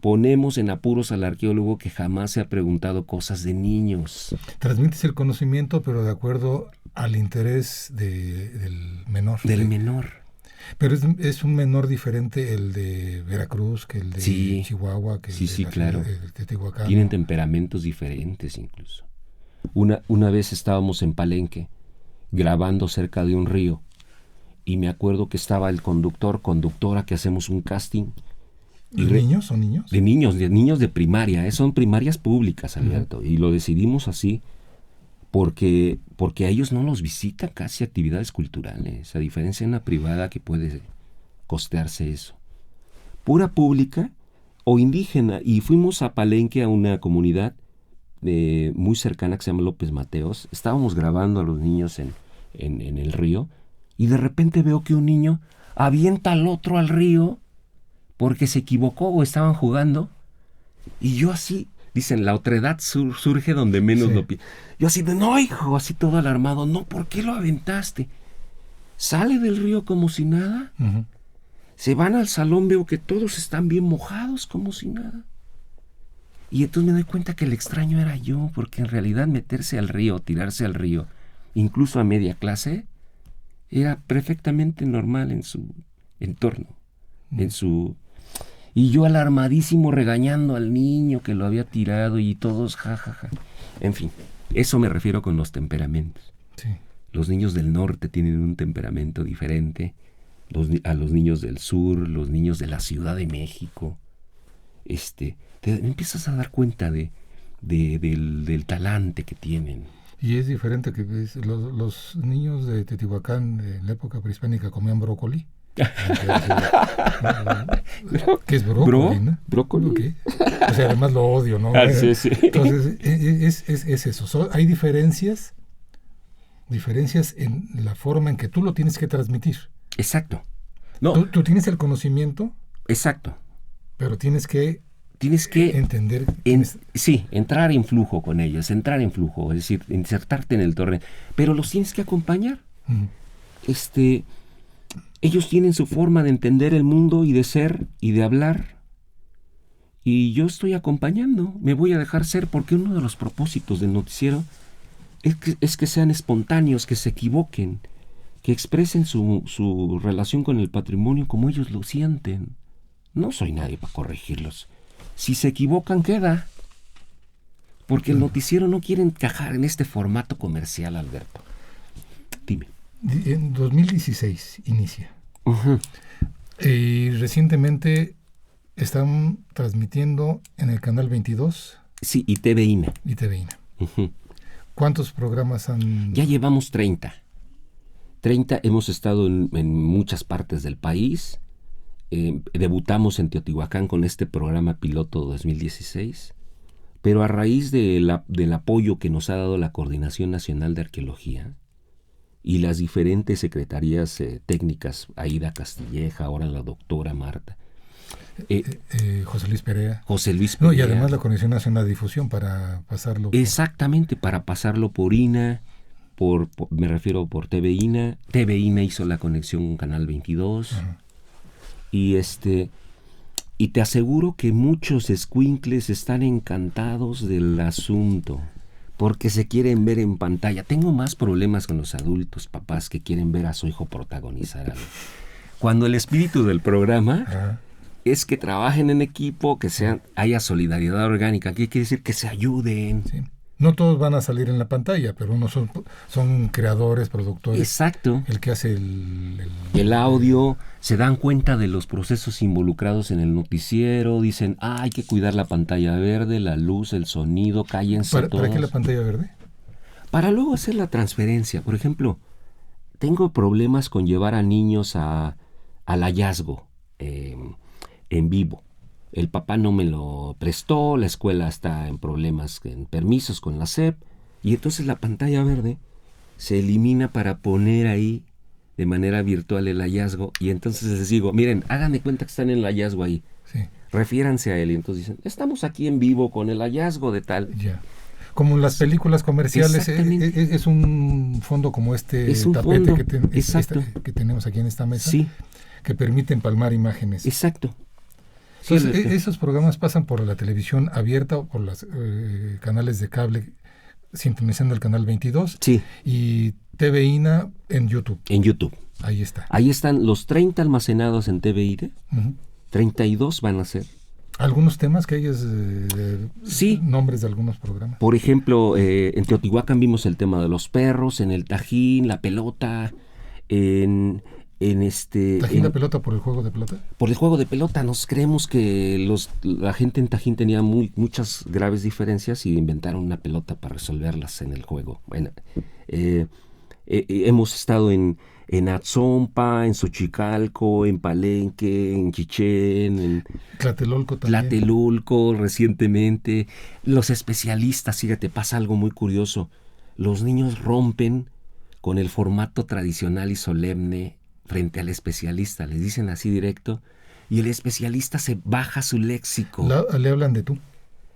Ponemos en apuros al arqueólogo que jamás se ha preguntado cosas de niños. Transmites el conocimiento, pero de acuerdo al interés del menor. Del menor. Pero es un menor diferente el de Veracruz que el de Chihuahua, que el de claro. El de Teotihuacán. Tienen temperamentos diferentes incluso. Una vez estábamos en Palenque grabando cerca de un río y me acuerdo que estaba el conductora, que hacemos un casting. ¿De niños? ¿Son niños? De niños de primaria, son primarias públicas, Alberto, uh-huh. Y lo decidimos así porque a ellos no los visitan casi actividades culturales, a diferencia de una privada que puede costearse eso. Pura pública o indígena, y fuimos a Palenque a una comunidad muy cercana que se llama López Mateos. Estábamos grabando a los niños en el río, y de repente veo que un niño avienta al otro al río porque se equivocó o estaban jugando, y yo así, dicen, la otredad surge donde menos lo piensas. Yo así de, no, hijo, así todo alarmado, no, ¿por qué lo aventaste? Sale del río como si nada. Uh-huh. Se van al salón, veo que todos están bien mojados como si nada. Y entonces me doy cuenta que el extraño era yo, porque en realidad meterse al río, tirarse al río, incluso a media clase, era perfectamente normal en su entorno, Y yo alarmadísimo regañando al niño que lo había tirado y todos jajaja. En fin, eso me refiero con los temperamentos. Sí. Los niños del norte tienen un temperamento diferente a los niños del sur, los niños de la Ciudad de México. Te empiezas a dar cuenta del talante que tienen. Y es diferente que los niños de Teotihuacán en la época prehispánica comían brócoli. ¿Qué es brócoli, no? ¿Brócoli? ¿Qué? O sea, además lo odio, ¿no? Sí. Entonces, es eso. Hay diferencias en la forma en que tú lo tienes que transmitir. Exacto. No. Tú tienes el conocimiento. Exacto. Pero tienes que entender. Sí, entrar en flujo con ellos, es decir, insertarte en el torrent. Pero los tienes que acompañar. Ellos tienen su forma de entender el mundo y de ser y de hablar. Y yo estoy acompañando, me voy a dejar ser, porque uno de los propósitos del noticiero es que sean espontáneos, que se equivoquen, que expresen su relación con el patrimonio como ellos lo sienten. No soy nadie para corregirlos. Si se equivocan, queda. Porque el noticiero no quiere encajar en este formato comercial, Alberto. Dime. En 2016 inicia. Uh-huh. Y recientemente están transmitiendo en el canal 22. Sí, y TVINA. Uh-huh. ¿Cuántos programas han...? Ya llevamos 30. 30, hemos estado en muchas partes del país. Debutamos en Teotihuacán con este programa piloto 2016. Pero a raíz del apoyo que nos ha dado la Coordinación Nacional de Arqueología y las diferentes secretarías técnicas, Aida Castilleja, ahora la doctora Marta. José Luis Perea. No, y además la Coordinación Nacional de Difusión para pasarlo. Exactamente, para pasarlo por INA, me refiero por TVINA. TVINA hizo la conexión con Canal 22. Uh-huh. Y te aseguro que muchos escuincles están encantados del asunto, porque se quieren ver en pantalla. Tengo más problemas con los adultos, papás, que quieren ver a su hijo protagonizar algo. Cuando el espíritu del programa uh-huh. es que trabajen en equipo, que haya solidaridad orgánica. ¿Qué quiere decir? Que se ayuden. Sí. No todos van a salir en la pantalla, pero unos son creadores, productores. Exacto. El que hace el audio, se dan cuenta de los procesos involucrados en el noticiero, dicen, hay que cuidar la pantalla verde, la luz, el sonido, cállense todos. ¿Para qué la pantalla verde? Para luego hacer la transferencia. Por ejemplo, tengo problemas con llevar a niños al hallazgo en vivo. El papá no me lo prestó, la escuela está en problemas, en permisos con la SEP, y entonces la pantalla verde se elimina para poner ahí de manera virtual el hallazgo, y entonces les digo, miren, háganme cuenta que están en el hallazgo ahí, sí. Refiéranse a él, y entonces dicen, estamos aquí en vivo con el hallazgo de tal. Ya. Como en las películas comerciales, es un fondo como es un tapete fondo, que tenemos aquí en esta mesa, sí. Que permite empalmar imágenes. Exacto. Entonces, esos programas pasan por la televisión abierta o por los canales de cable, sintonizando el canal 22. Sí. Y TVINA en YouTube. En YouTube. Ahí está. Ahí están los 30 almacenados en TVINA. Uh-huh. 32 van a ser. ¿Algunos temas que hayas sí. Nombres de algunos programas? Por ejemplo, en Teotihuacán vimos el tema de los perros, en el Tajín, la pelota, ¿Tajín la pelota por el juego de pelota? Por el juego de pelota. Nos creemos que la gente en Tajín tenía muchas graves diferencias y inventaron una pelota para resolverlas en el juego. Bueno, hemos estado en Atzompa, en Xochicalco, en Palenque, en Chichén, en Tlatelolco también. Tlatelolco recientemente. Los especialistas, fíjate, pasa algo muy curioso. Los niños rompen con el formato tradicional y solemne frente al especialista, les dicen así directo, y el especialista se baja su léxico. ¿Le hablan de tú?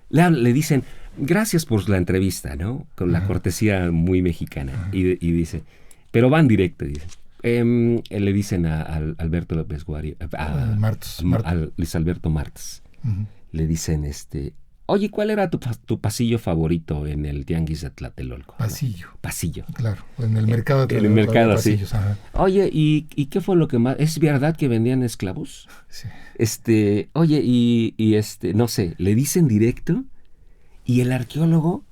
Le dicen, gracias por la entrevista, ¿no? Con la cortesía muy mexicana. Y dice, pero van directo, dicen. Le dicen a Alberto López Guari, a Luis Alberto Martz, le dicen, Oye, ¿cuál era tu pasillo favorito en el Tianguis de Tlatelolco? Pasillo. Pasillo. Claro, en el mercado. En el mercado, pasillos, sí. Ajá. Oye, ¿y qué fue lo que más? ¿Es verdad que vendían esclavos? Sí. Oye, no sé, le dicen directo y el arqueólogo,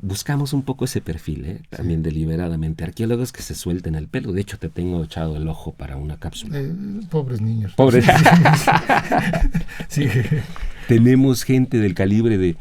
buscamos un poco ese perfil, también deliberadamente. Arqueólogos que se suelten el pelo. De hecho, te tengo echado el ojo para una cápsula. Pobres niños. Pobres. Sí. Tenemos gente del calibre de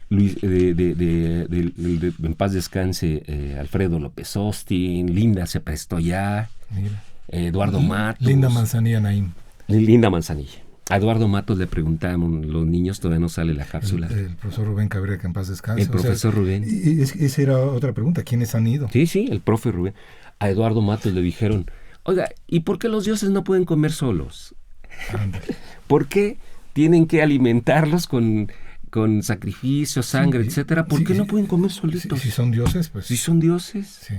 Luis, en paz descanse, Alfredo López Austin, Linda se prestó ya, Mira. Eduardo Matos. Linda Manzanilla Naim. Linda Manzanilla. A Eduardo Matos le preguntaban los niños, todavía no sale la cápsula. El profesor Rubén Cabrera, que en paz descanse. El profesor Rubén. Esa era otra pregunta, ¿quiénes han ido? Sí, el profe Rubén. A Eduardo Matos le dijeron, oiga, ¿y por qué los dioses no pueden comer solos? Ándale. ¿Por qué tienen que alimentarlos con sacrificio, sangre, Sí, etcétera? ¿Por qué no pueden comer solitos? Si son dioses, pues. Si son dioses. Sí.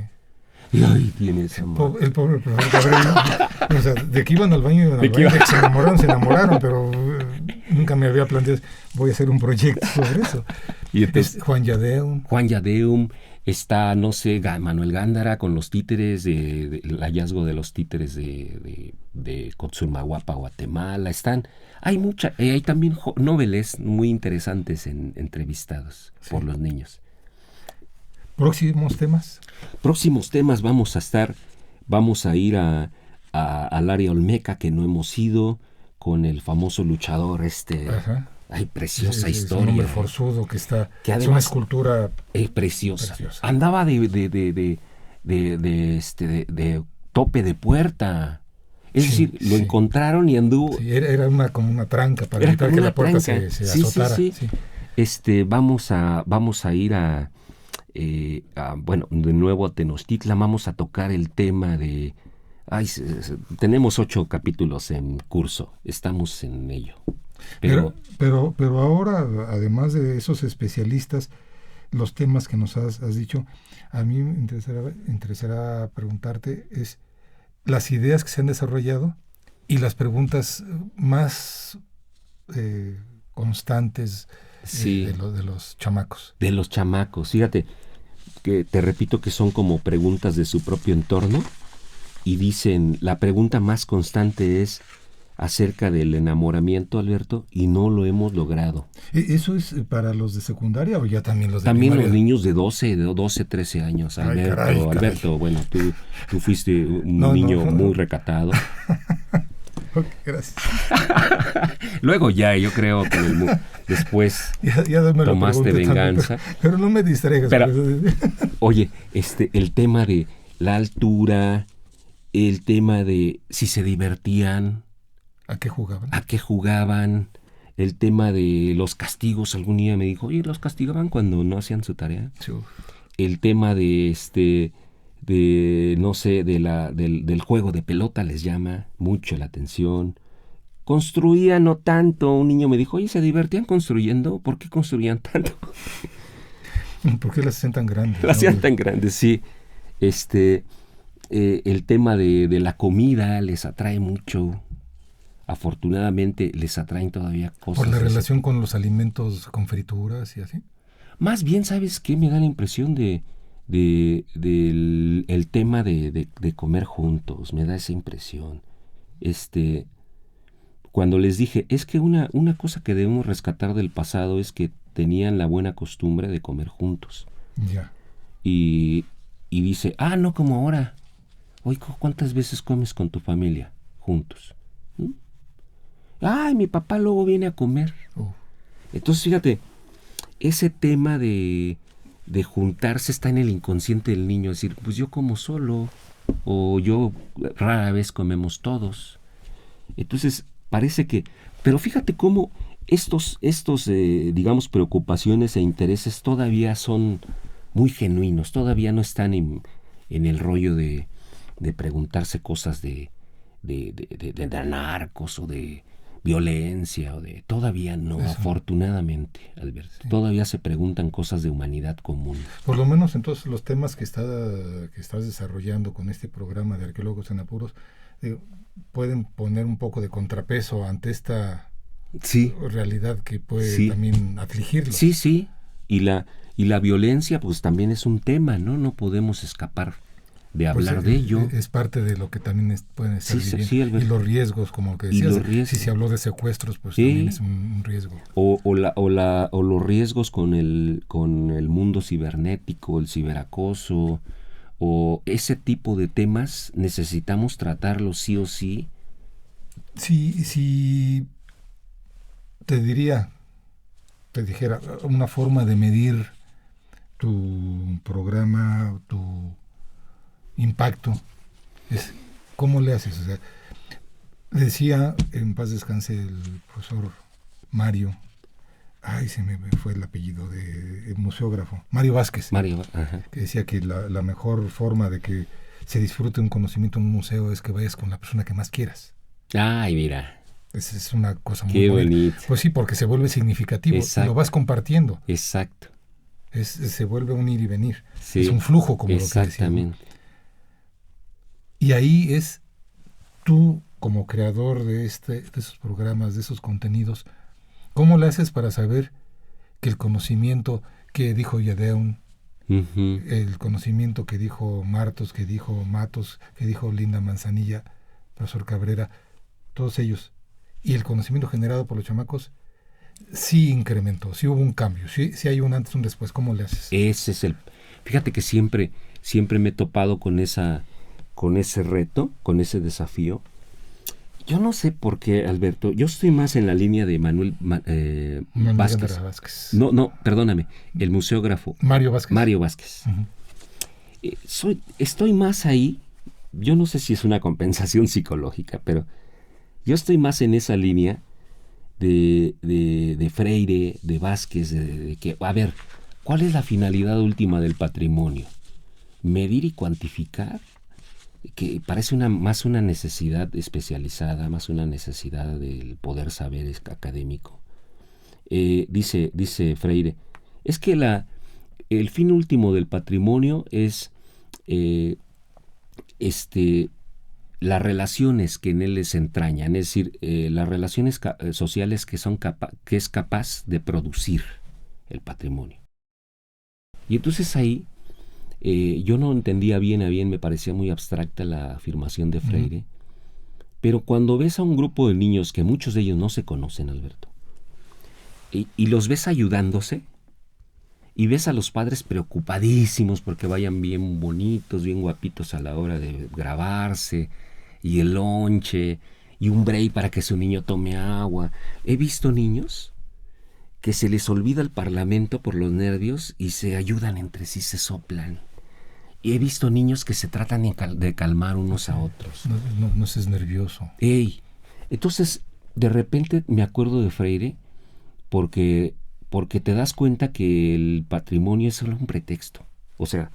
Y ahí tienes amor. El pobre profesor Cabrera. O sea, de que iban al baño, de que se enamoraron, pero nunca me había planteado, voy a hacer un proyecto sobre eso. Y entonces, Juan Yadeum. Está, no sé, Manuel Gándara con los títeres, el hallazgo de los títeres de Cotzulmahuapa, Guatemala. Hay también noveles muy interesantes entrevistados por los niños. ¿Próximos temas? Próximos temas vamos a ir al área olmeca, que no hemos ido, con el famoso luchador Ajá. Hay preciosa Es historia. un hombre forzudo que está. Que es además una escultura preciosa. Andaba de tope de puerta. Es decir, lo encontraron y anduvo. Sí, era como una tranca para evitar que la puerta se azotara. Sí. Vamos a ir de nuevo a Tenochtitlan. Vamos a tocar el tema de. Tenemos 8 capítulos en curso. Estamos en ello. Pero ahora, además de esos especialistas, los temas que nos has dicho, a mí me interesará preguntarte es las ideas que se han desarrollado y las preguntas más constantes de los chamacos. De los chamacos, fíjate, que te repito que son como preguntas de su propio entorno y dicen, la pregunta más constante es acerca del enamoramiento, Alberto, y no lo hemos logrado. ¿Eso es para los de secundaria o ya también los de También primaria? Los niños de 12, 13 años, Alberto. Caray. Alberto, bueno, tú fuiste un niño muy recatado. Gracias. Luego ya, yo creo que después ya me lo tomaste venganza. También, pero no me distraigas. Oye, el tema de la altura, el tema de si se divertían, ¿a qué jugaban? El tema de los castigos. Algún día me dijo, oye, ¿los castigaban cuando no hacían su tarea? Sí. El tema de no sé, del juego de pelota les llama mucho la atención. Construían no tanto. Un niño me dijo, oye, ¿se divertían construyendo? ¿Por qué construían tanto? ¿Por qué las hacían tan grandes? Las hacían tan grandes, sí. El tema de la comida les atrae mucho. Afortunadamente les atraen todavía cosas. ¿Por la relación con los alimentos con frituras y así? Más bien, ¿sabes qué? Me da la impresión del tema de comer juntos. Me da esa impresión. Cuando les dije, es que una cosa que debemos rescatar del pasado es que tenían la buena costumbre de comer juntos. Ya. Y dice, no como ahora. Oye, ¿cuántas veces comes con tu familia juntos? Ay, mi papá luego viene a comer. Entonces, fíjate, ese tema de juntarse está en el inconsciente del niño. Es decir, pues yo como solo, o yo rara vez comemos todos. Entonces, parece que... Pero fíjate cómo estos digamos, preocupaciones e intereses todavía son muy genuinos. Todavía no están en el rollo de preguntarse cosas de narcos o de violencia todavía no, eso. Afortunadamente, Alberto. Sí. Todavía se preguntan cosas de humanidad común. Por lo menos entonces los temas que estás desarrollando con este programa de Arqueólogos en Apuros pueden poner un poco de contrapeso ante esta Sí. realidad que puede Sí. también afligirlos. Sí, sí. Y la violencia, pues también es un tema, ¿no? No podemos escapar de Pues, hablar de ello. Es parte de lo que también pueden estar Sí, sí, viviendo. sí, Alberto. Y los riesgos, como que Y decías, los riesgos. si se habló de secuestros, pues Sí. también es un riesgo. O los riesgos con el mundo cibernético, el ciberacoso, o ese tipo de temas, necesitamos tratarlos sí o sí. Si te dijera una forma de medir tu programa, tu impacto, es cómo le haces. O sea, decía, en paz descanse, el profesor Mario, se me fue el apellido de museógrafo, Mario Vázquez, Mario, ajá. que decía que la mejor forma de que se disfrute un conocimiento en un museo es que vayas con la persona que más quieras. Ay, mira. Es una cosa muy Qué bonito. Pues sí, porque se vuelve significativo. Exacto. Lo vas compartiendo. Exacto. Se vuelve un ir y venir. Sí. Es un flujo, como lo que decías. Exactamente. Y ahí es tú, como creador de esos programas, de esos contenidos, ¿cómo le haces para saber que el conocimiento que dijo Yedeun, Ujú. el conocimiento que dijo Martos, que dijo Matos, que dijo Linda Manzanilla, profesor Cabrera, todos ellos, y el conocimiento generado por los chamacos, sí incrementó, sí hubo un cambio, sí hay un antes y un después? ¿Cómo le haces? Ese es fíjate que siempre me he topado con ese reto, con ese desafío. Yo no sé por qué, Alberto, yo estoy más en la línea de Manuel Vázquez. Vázquez. No, perdóname, el museógrafo. Mario Vázquez. Mario Vázquez. Uh-huh. Estoy más ahí, yo no sé si es una compensación psicológica, pero yo estoy más en esa línea de Freire, de Vázquez, de que, a ver, ¿cuál es la finalidad última del patrimonio? Medir y cuantificar, que parece más una necesidad especializada, más una necesidad del poder saber académico. Dice Freire, es que el fin último del patrimonio es las relaciones que en él se entrañan, es decir, las relaciones sociales que es capaz de producir el patrimonio. Y entonces ahí yo no entendía bien a bien, me parecía muy abstracta la afirmación de Freire, pero cuando ves a un grupo de niños que muchos de ellos no se conocen, Alberto, y los ves ayudándose, y ves a los padres preocupadísimos porque vayan bien bonitos, bien guapitos a la hora de grabarse, y el lonche, y un break para que su niño tome agua. He visto niños que se les olvida el parlamento por los nervios y se ayudan entre sí, se soplan. Y he visto niños que se tratan de calmar unos a otros. No seas nervioso. Entonces, de repente me acuerdo de Freire porque te das cuenta que el patrimonio es solo un pretexto. O sea,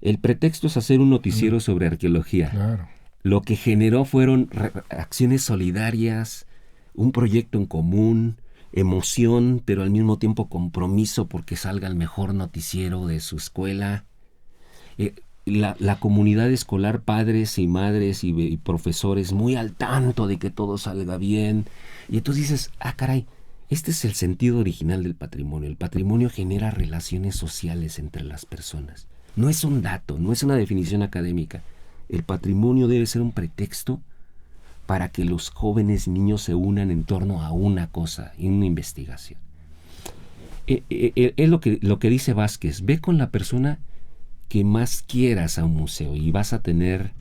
el pretexto es hacer un noticiero sobre arqueología. Claro. Lo que generó fueron acciones solidarias, un proyecto en común, emoción, pero al mismo tiempo compromiso porque salga el mejor noticiero de su escuela. La comunidad escolar, padres y madres y profesores muy al tanto de que todo salga bien. Y entonces dices, caray, este es el sentido original del patrimonio. El patrimonio genera relaciones sociales entre las personas. No es un dato, no es una definición académica. El patrimonio debe ser un pretexto para que los jóvenes niños se unan en torno a una cosa, en una investigación. Es lo que dice Vázquez. Ve con la persona que más quieras a un museo y vas a tener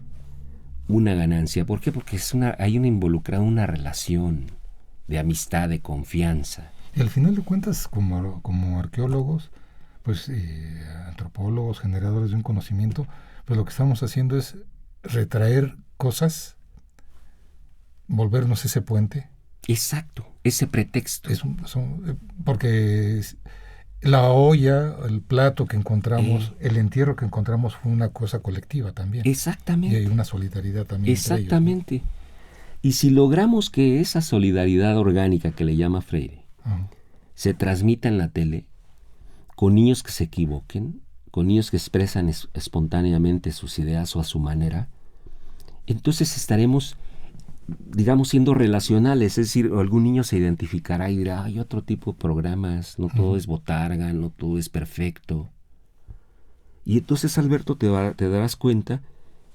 una ganancia. ¿Por qué? Porque hay una involucrada, una relación de amistad, de confianza. Y al final de cuentas, como arqueólogos, pues antropólogos, generadores de un conocimiento, pues lo que estamos haciendo es retraer cosas, volvernos ese puente. Exacto, ese pretexto. Porque la olla, el plato que encontramos, el entierro que encontramos fue una cosa colectiva también. Exactamente. Y hay una solidaridad también. Exactamente. Entre ellos, ¿no? Y si logramos que esa solidaridad orgánica que le llama Freire se transmita en la tele, con niños que se equivoquen, con niños que expresan espontáneamente sus ideas o a su manera, entonces estaremos digamos, siendo relacionales, es decir, algún niño se identificará y dirá, hay otro tipo de programas, no todo es botarga, no todo es perfecto. Y entonces, Alberto, te darás cuenta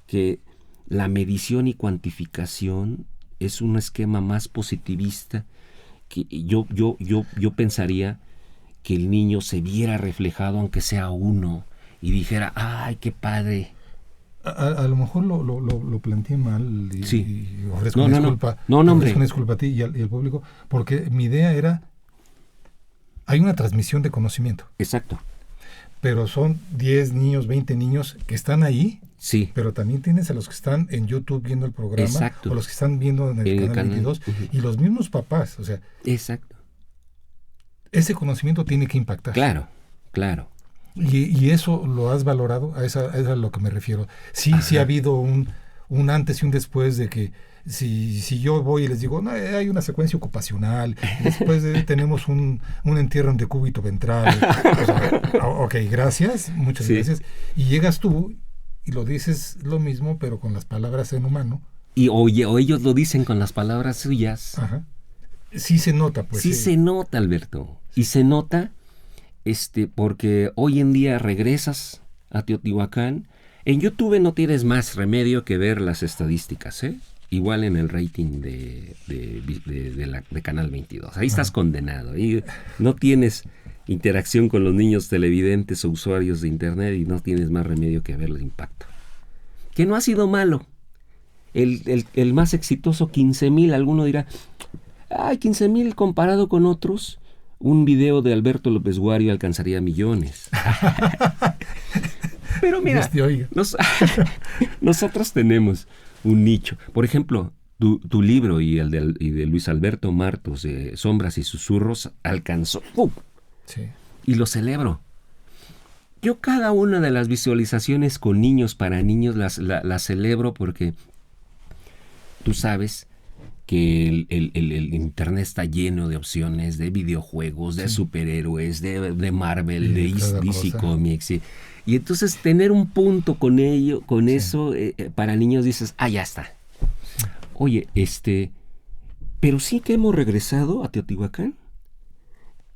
que la medición y cuantificación es un esquema más positivista, que yo pensaría que el niño se viera reflejado, aunque sea uno, y dijera, ¡ay, qué padre! A lo mejor lo planteé mal y ofrezco una disculpa. Hombre. Una disculpa a ti y al público, porque mi idea era, hay una transmisión de conocimiento. Exacto. Pero son 10 niños, 20 niños que están ahí, sí. Pero también tienes a los que están en YouTube viendo el programa, exacto. O los que están viendo en el canal 22, y los mismos papás, o sea. Exacto. Ese conocimiento tiene que impactar. Claro, claro. Y eso lo has valorado, a eso es a lo que me refiero. Sí ha habido un antes y un después de que si yo voy y les digo, no, hay una secuencia ocupacional, después tenemos un entierro en decúbito ventral, o sea, ok, gracias, muchas gracias, y llegas tú y lo dices lo mismo, pero con las palabras en humano. O ellos lo dicen con las palabras suyas. Ajá. Sí se nota, pues. Sí se nota, Alberto, y se nota porque hoy en día regresas a Teotihuacán, en YouTube no tienes más remedio que ver las estadísticas, igual en el rating de Canal 22. Ahí estás condenado. Ahí no tienes interacción con los niños televidentes o usuarios de internet y no tienes más remedio que ver el impacto. Que no ha sido malo. El más exitoso, 15,000, alguno dirá, 15,000 comparado con otros. Un video de Alberto López Guario alcanzaría millones. Pero mira, nosotros tenemos un nicho. Por ejemplo, tu libro y el de Luis Alberto Martos, de Sombras y Susurros, alcanzó. Sí. Y lo celebro. Yo cada una de las visualizaciones con niños para niños las celebro porque tú sabes que el internet está lleno de opciones, de videojuegos, de superhéroes, de Marvel, de DC Comics. Y entonces tener un punto con eso, para niños dices, ya está. Oye, pero sí que hemos regresado a Teotihuacán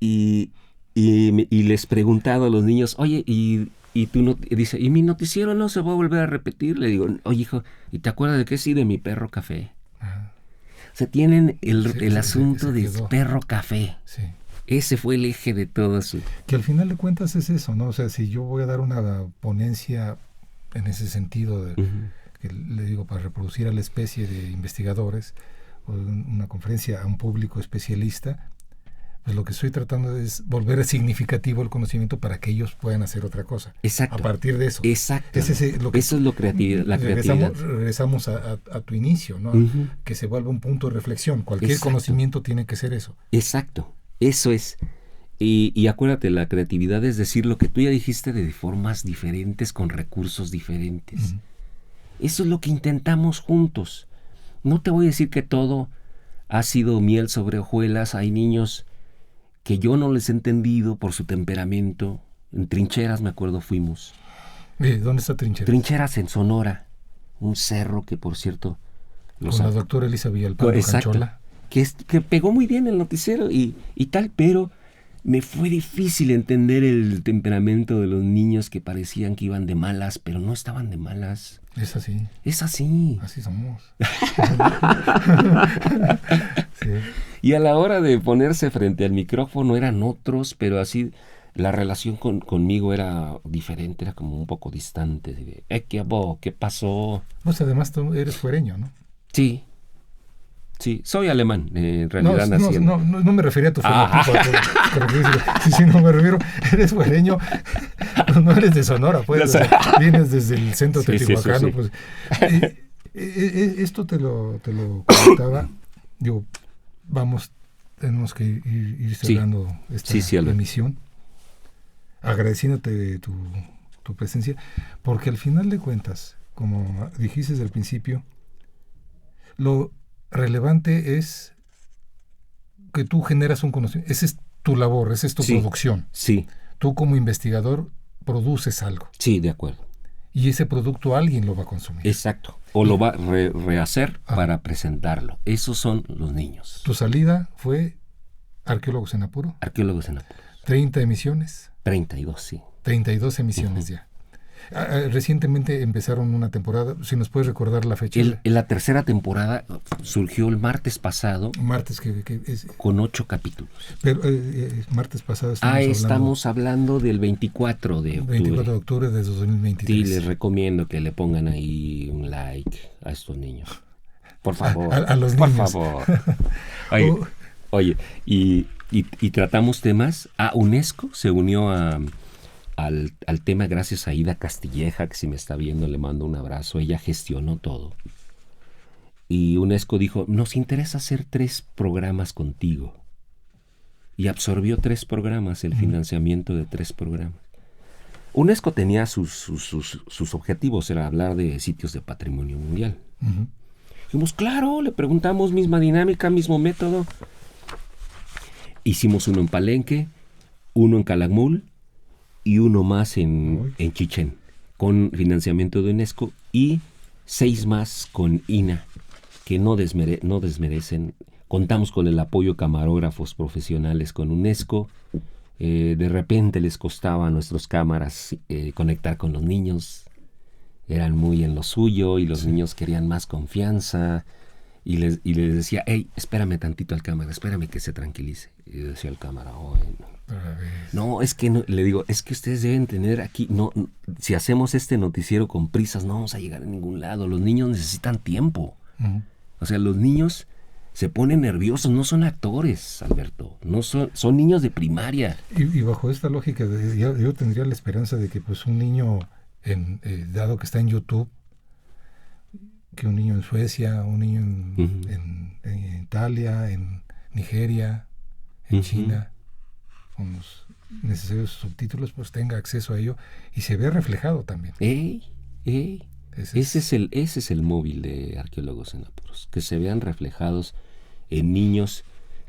y les he preguntado a los niños, oye, y tú dice, ¿y mi noticiero no se va a volver a repetir? Le digo, oye, hijo, ¿y te acuerdas de qué? Sí, de mi perro café. Ajá. O sea, tienen el asunto del perro café. Sí. Ese fue el eje de todo eso. Que al final de cuentas es eso, ¿no? O sea, si yo voy a dar una ponencia en ese sentido, que le digo, para reproducir a la especie de investigadores, o una conferencia a un público especialista, pues lo que estoy tratando es volver significativo el conocimiento para que ellos puedan hacer otra cosa. Exacto. A partir de eso. Exacto. Eso es la creatividad. Regresamos a tu inicio, ¿no? Que se vuelva un punto de reflexión. Cualquier conocimiento tiene que ser eso. Exacto. Eso es. Y acuérdate, la creatividad es decir lo que tú ya dijiste de formas diferentes, con recursos diferentes. Eso es lo que intentamos juntos. No te voy a decir que todo ha sido miel sobre hojuelas. Hay niños que yo no les he entendido por su temperamento. En Trincheras, me acuerdo, fuimos. ¿Dónde está Trincheras? Trincheras, en Sonora. Un cerro que, por cierto... Con la doctora Elisa Villalpando Canchola. Que pegó muy bien el noticiero y tal, pero me fue difícil entender el temperamento de los niños que parecían que iban de malas, pero no estaban de malas. Es así. Es así. Así somos. Sí. Y a la hora de ponerse frente al micrófono eran otros, pero así la relación conmigo era diferente, era como un poco distante. ¿Qué pasó? Pues además tú eres fuereño, ¿no? Sí. Sí, soy alemán, en realidad nací. No me refería a tu fenotipo. Sí, no me refiero. Eres fuereño, no eres de Sonora, pues. O sea, vienes desde el centro teotihuacano. Sí. Pues. Esto te lo comentaba. Digo, tenemos que ir cerrando esta emisión. Agradeciéndote tu presencia, porque al final de cuentas, como dijiste desde el principio, lo relevante es que tú generas un conocimiento. Esa es tu labor, esa es tu producción. Sí. Tú como investigador produces algo. Sí, de acuerdo. Y ese producto alguien lo va a consumir. Exacto. O lo va a rehacer para presentarlo. Esos son los niños. Tu salida fue Arqueólogos en Apuro. Arqueólogos en Apuros. 30 emisiones. 32, sí. 32 emisiones ya. Recientemente empezaron una temporada, si nos puedes recordar la fecha. En la tercera temporada surgió el martes pasado. Martes que es, con 8 capítulos. pero martes pasado estamos hablando del 24 de octubre. 24 de octubre de 2023. Sí, les recomiendo que le pongan ahí un like a estos niños. Por favor. A los por niños. favor. Oye, y tratamos temas. UNESCO se unió al tema gracias a Ida Castilleja, que si me está viendo le mando un abrazo. Ella gestionó todo. Y UNESCO dijo, nos interesa hacer 3 programas contigo. Y absorbió 3 programas, el financiamiento de 3 programas. UNESCO tenía sus objetivos, era hablar de sitios de patrimonio mundial. Dijimos, claro, le preguntamos, misma dinámica, mismo método. Hicimos uno en Palenque, uno en Calakmul, y uno más en Chichén, con financiamiento de UNESCO, y 6 más con INA, que no desmerecen. Contamos con el apoyo de camarógrafos profesionales con UNESCO. De repente les costaba a nuestras cámaras conectar con los niños. Eran muy en lo suyo y los niños querían más confianza. Y les decía, hey, espérame tantito al cámara, espérame que se tranquilice. Y decía el cámara, no, es que no, le digo, es que ustedes deben tener aquí, no, si hacemos este noticiero con prisas no vamos a llegar a ningún lado, los niños necesitan tiempo. O sea, los niños se ponen nerviosos, no son actores, Alberto, no son niños de primaria. Y bajo esta lógica, yo tendría la esperanza de que pues un niño, dado que está en YouTube, que un niño en Suecia, un niño en Italia, en Nigeria, en China, con los necesarios subtítulos, pues tenga acceso a ello y se ve reflejado también. Ese es el móvil de Arqueólogos en Apuros, que se vean reflejados en niños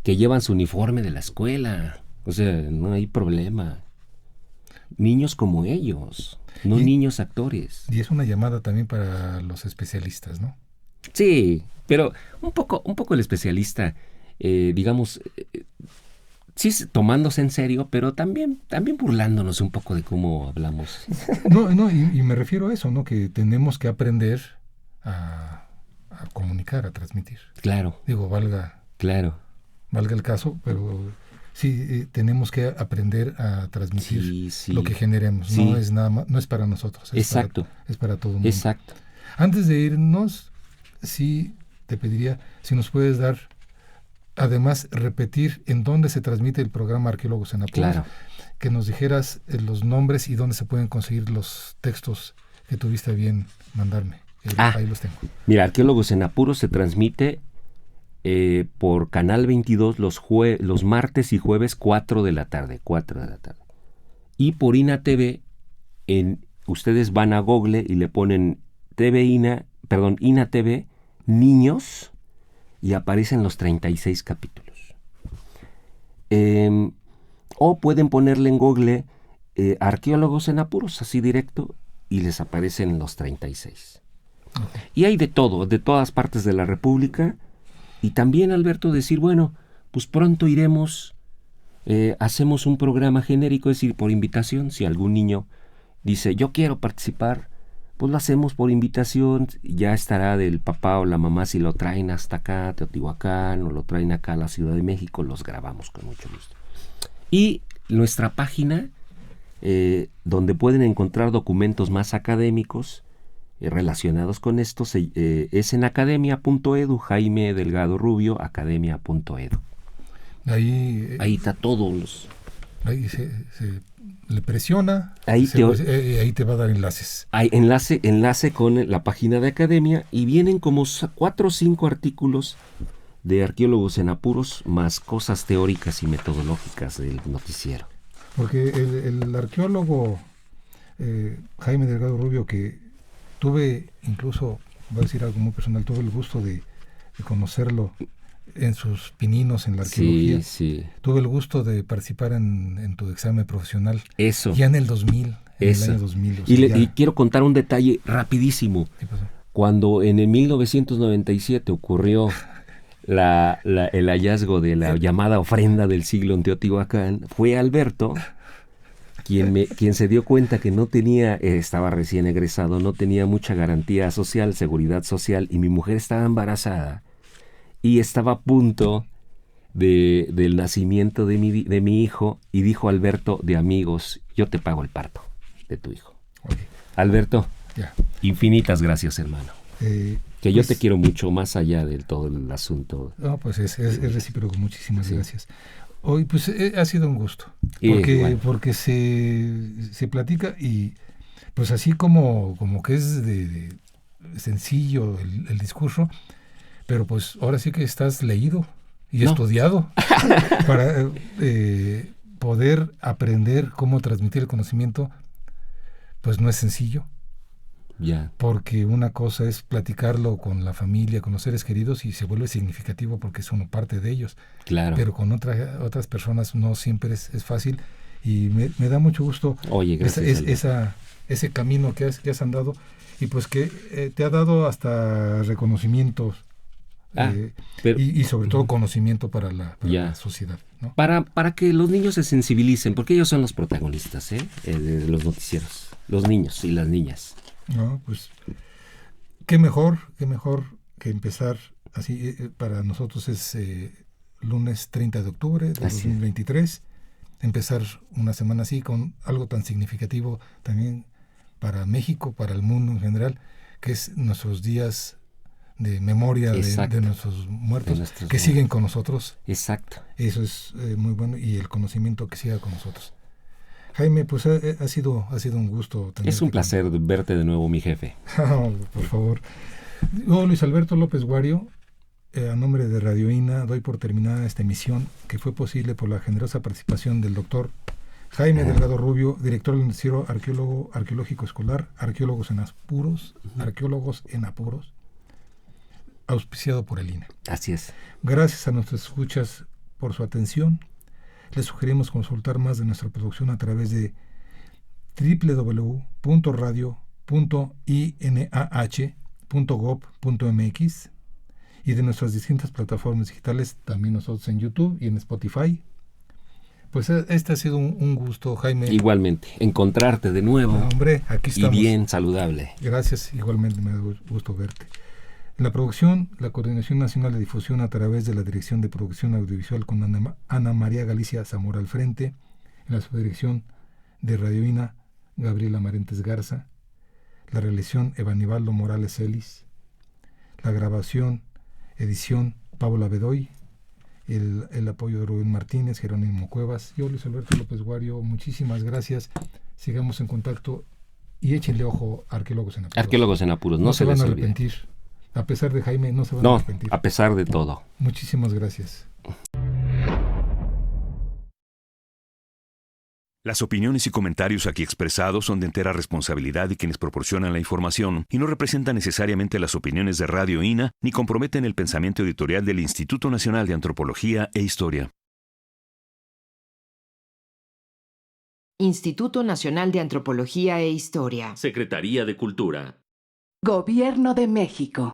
que llevan su uniforme de la escuela. O sea, no hay problema. Niños como ellos, no niños actores. Y es una llamada también para los especialistas, ¿no? Sí, pero un poco el especialista, digamos, sí tomándose en serio, pero también burlándonos un poco de cómo hablamos. No, y me refiero a eso, ¿no? Que tenemos que aprender a comunicar, a transmitir. Claro. Digo, valga el caso, pero sí tenemos que aprender a transmitir lo que generemos. Sí. No es nada más, no es para nosotros. Es para todo el mundo. Exacto. Antes de irnos, sí te pediría si nos puedes dar, además, repetir en dónde se transmite el programa Arqueólogos en Apuros. Claro. Que nos dijeras los nombres y dónde se pueden conseguir los textos que tuviste bien mandarme. Ahí los tengo. Mira, Arqueólogos en Apuros se transmite por Canal 22 los martes y jueves 4 de la tarde. Y por INA TV, ustedes van a Google y le ponen INA TV Niños y aparecen los 36 capítulos. O pueden ponerle en Google Arqueólogos en Apuros, así directo, y les aparecen los 36. Okay. Y hay de todo, de todas partes de la República. Y también, Alberto, decir, bueno, pues pronto iremos, hacemos un programa genérico, es decir, por invitación. Si algún niño dice, yo quiero participar, pues lo hacemos por invitación. Ya estará del papá o la mamá si lo traen hasta acá, Teotihuacán, o lo traen acá a la Ciudad de México, los grabamos con mucho gusto. Y nuestra página, donde pueden encontrar documentos más académicos relacionados con esto, es en academia.edu, Jaime Delgado Rubio, academia.edu. Ahí está todos. Ahí se le presiona, ahí te va a dar enlaces. Hay enlace con la página de Academia y vienen como 4 o 5 artículos de Arqueólogos en Apuros, más cosas teóricas y metodológicas del noticiero. Porque el arqueólogo Jaime Delgado Rubio, que tuve, incluso, voy a decir algo muy personal, tuve el gusto de conocerlo en sus pininos en la arqueología. Sí. Tuve el gusto de participar en tu examen profesional. Eso. Ya en el 2000, en Esa. el año 2000. O Y, sea, ya- y quiero contar un detalle rapidísimo. ¿Qué pasó? Cuando en el 1997 ocurrió el hallazgo de la llamada ofrenda del siglo en Teotihuacán, fue Alberto quien se dio cuenta que no tenía, estaba recién egresado, no tenía mucha garantía social, seguridad social, y mi mujer estaba embarazada y estaba a punto del nacimiento de mi hijo, y dijo Alberto de amigos: yo te pago el parto de tu hijo. Oye, Alberto, ya. infinitas gracias, hermano. Eh, Que yo pues, te quiero mucho, más allá del todo el asunto. No, pues es recíproco. Muchísimas Sí. gracias. Hoy, pues ha sido un gusto. Y igual. Porque se platica y, pues así como que es de sencillo el discurso, pero pues ahora sí que estás leído y No. estudiado para poder aprender cómo transmitir el conocimiento. Pues no es sencillo. Ya, Porque una cosa es platicarlo con la familia, con los seres queridos, y se vuelve significativo porque es uno parte de ellos. claro. Pero con otras personas no siempre es fácil, y me da mucho gusto Oye, gracias. Alberto. ese camino que has andado, y pues que te ha dado hasta reconocimientos Pero y sobre todo conocimiento para la Ya. sociedad, ¿no? para que los niños se sensibilicen, porque ellos son los protagonistas, de los noticieros, los niños y las niñas. No, pues qué mejor que empezar así. Para nosotros es lunes 30 de octubre de Así es. 2023, empezar una semana así con algo tan significativo también para México, para el mundo en general, que es nuestros días de memoria Exacto. de nuestros muertos, De nuestros que muertos. siguen con nosotros. Exacto. Eso es muy bueno, y el conocimiento que siga con nosotros. Jaime, pues ha sido un gusto tenerte Es un con- placer verte de nuevo, mi jefe. Por favor. Yo, Luis Alberto López Guario, a nombre de Radio INA, doy por terminada esta emisión, que fue posible por la generosa participación del doctor Jaime Delgado Rubio, director del noticiero arqueológico escolar, Arqueólogos en Apuros, auspiciado por el INA. Así es. Gracias a nuestras escuchas por su atención. Les sugerimos consultar más de nuestra producción a través de www.radio.inih.gov.mx y de nuestras distintas plataformas digitales, también nosotros en YouTube y en Spotify. Pues este ha sido un gusto, Jaime. Igualmente, encontrarte de nuevo Hombre, aquí y estamos. bien saludable. Gracias, igualmente me da gusto verte. En la producción, la Coordinación Nacional de Difusión a través de la Dirección de Producción Audiovisual con Ana María Galicia Zamora al frente. En la subdirección de Radio INA, Gabriela Marentes Garza. La realización, Evanibaldo Morales Ellis. La grabación, edición, Paula Bedoy. El apoyo de Rubén Martínez, Jerónimo Cuevas. Yo, Luis Alberto López Guario, muchísimas gracias. Sigamos en contacto y échenle ojo a Arqueólogos en Apuros. Arqueólogos en apuros, no No se se van les a olvide. arrepentir. A pesar de Jaime, no se van a No, arrepentir. a pesar de todo. Muchísimas gracias. Las opiniones y comentarios aquí expresados son de entera responsabilidad de quienes proporcionan la información y no representan necesariamente las opiniones de Radio INA ni comprometen el pensamiento editorial del Instituto Nacional de Antropología e Historia. Instituto Nacional de Antropología e Historia. Secretaría de Cultura. Gobierno de México.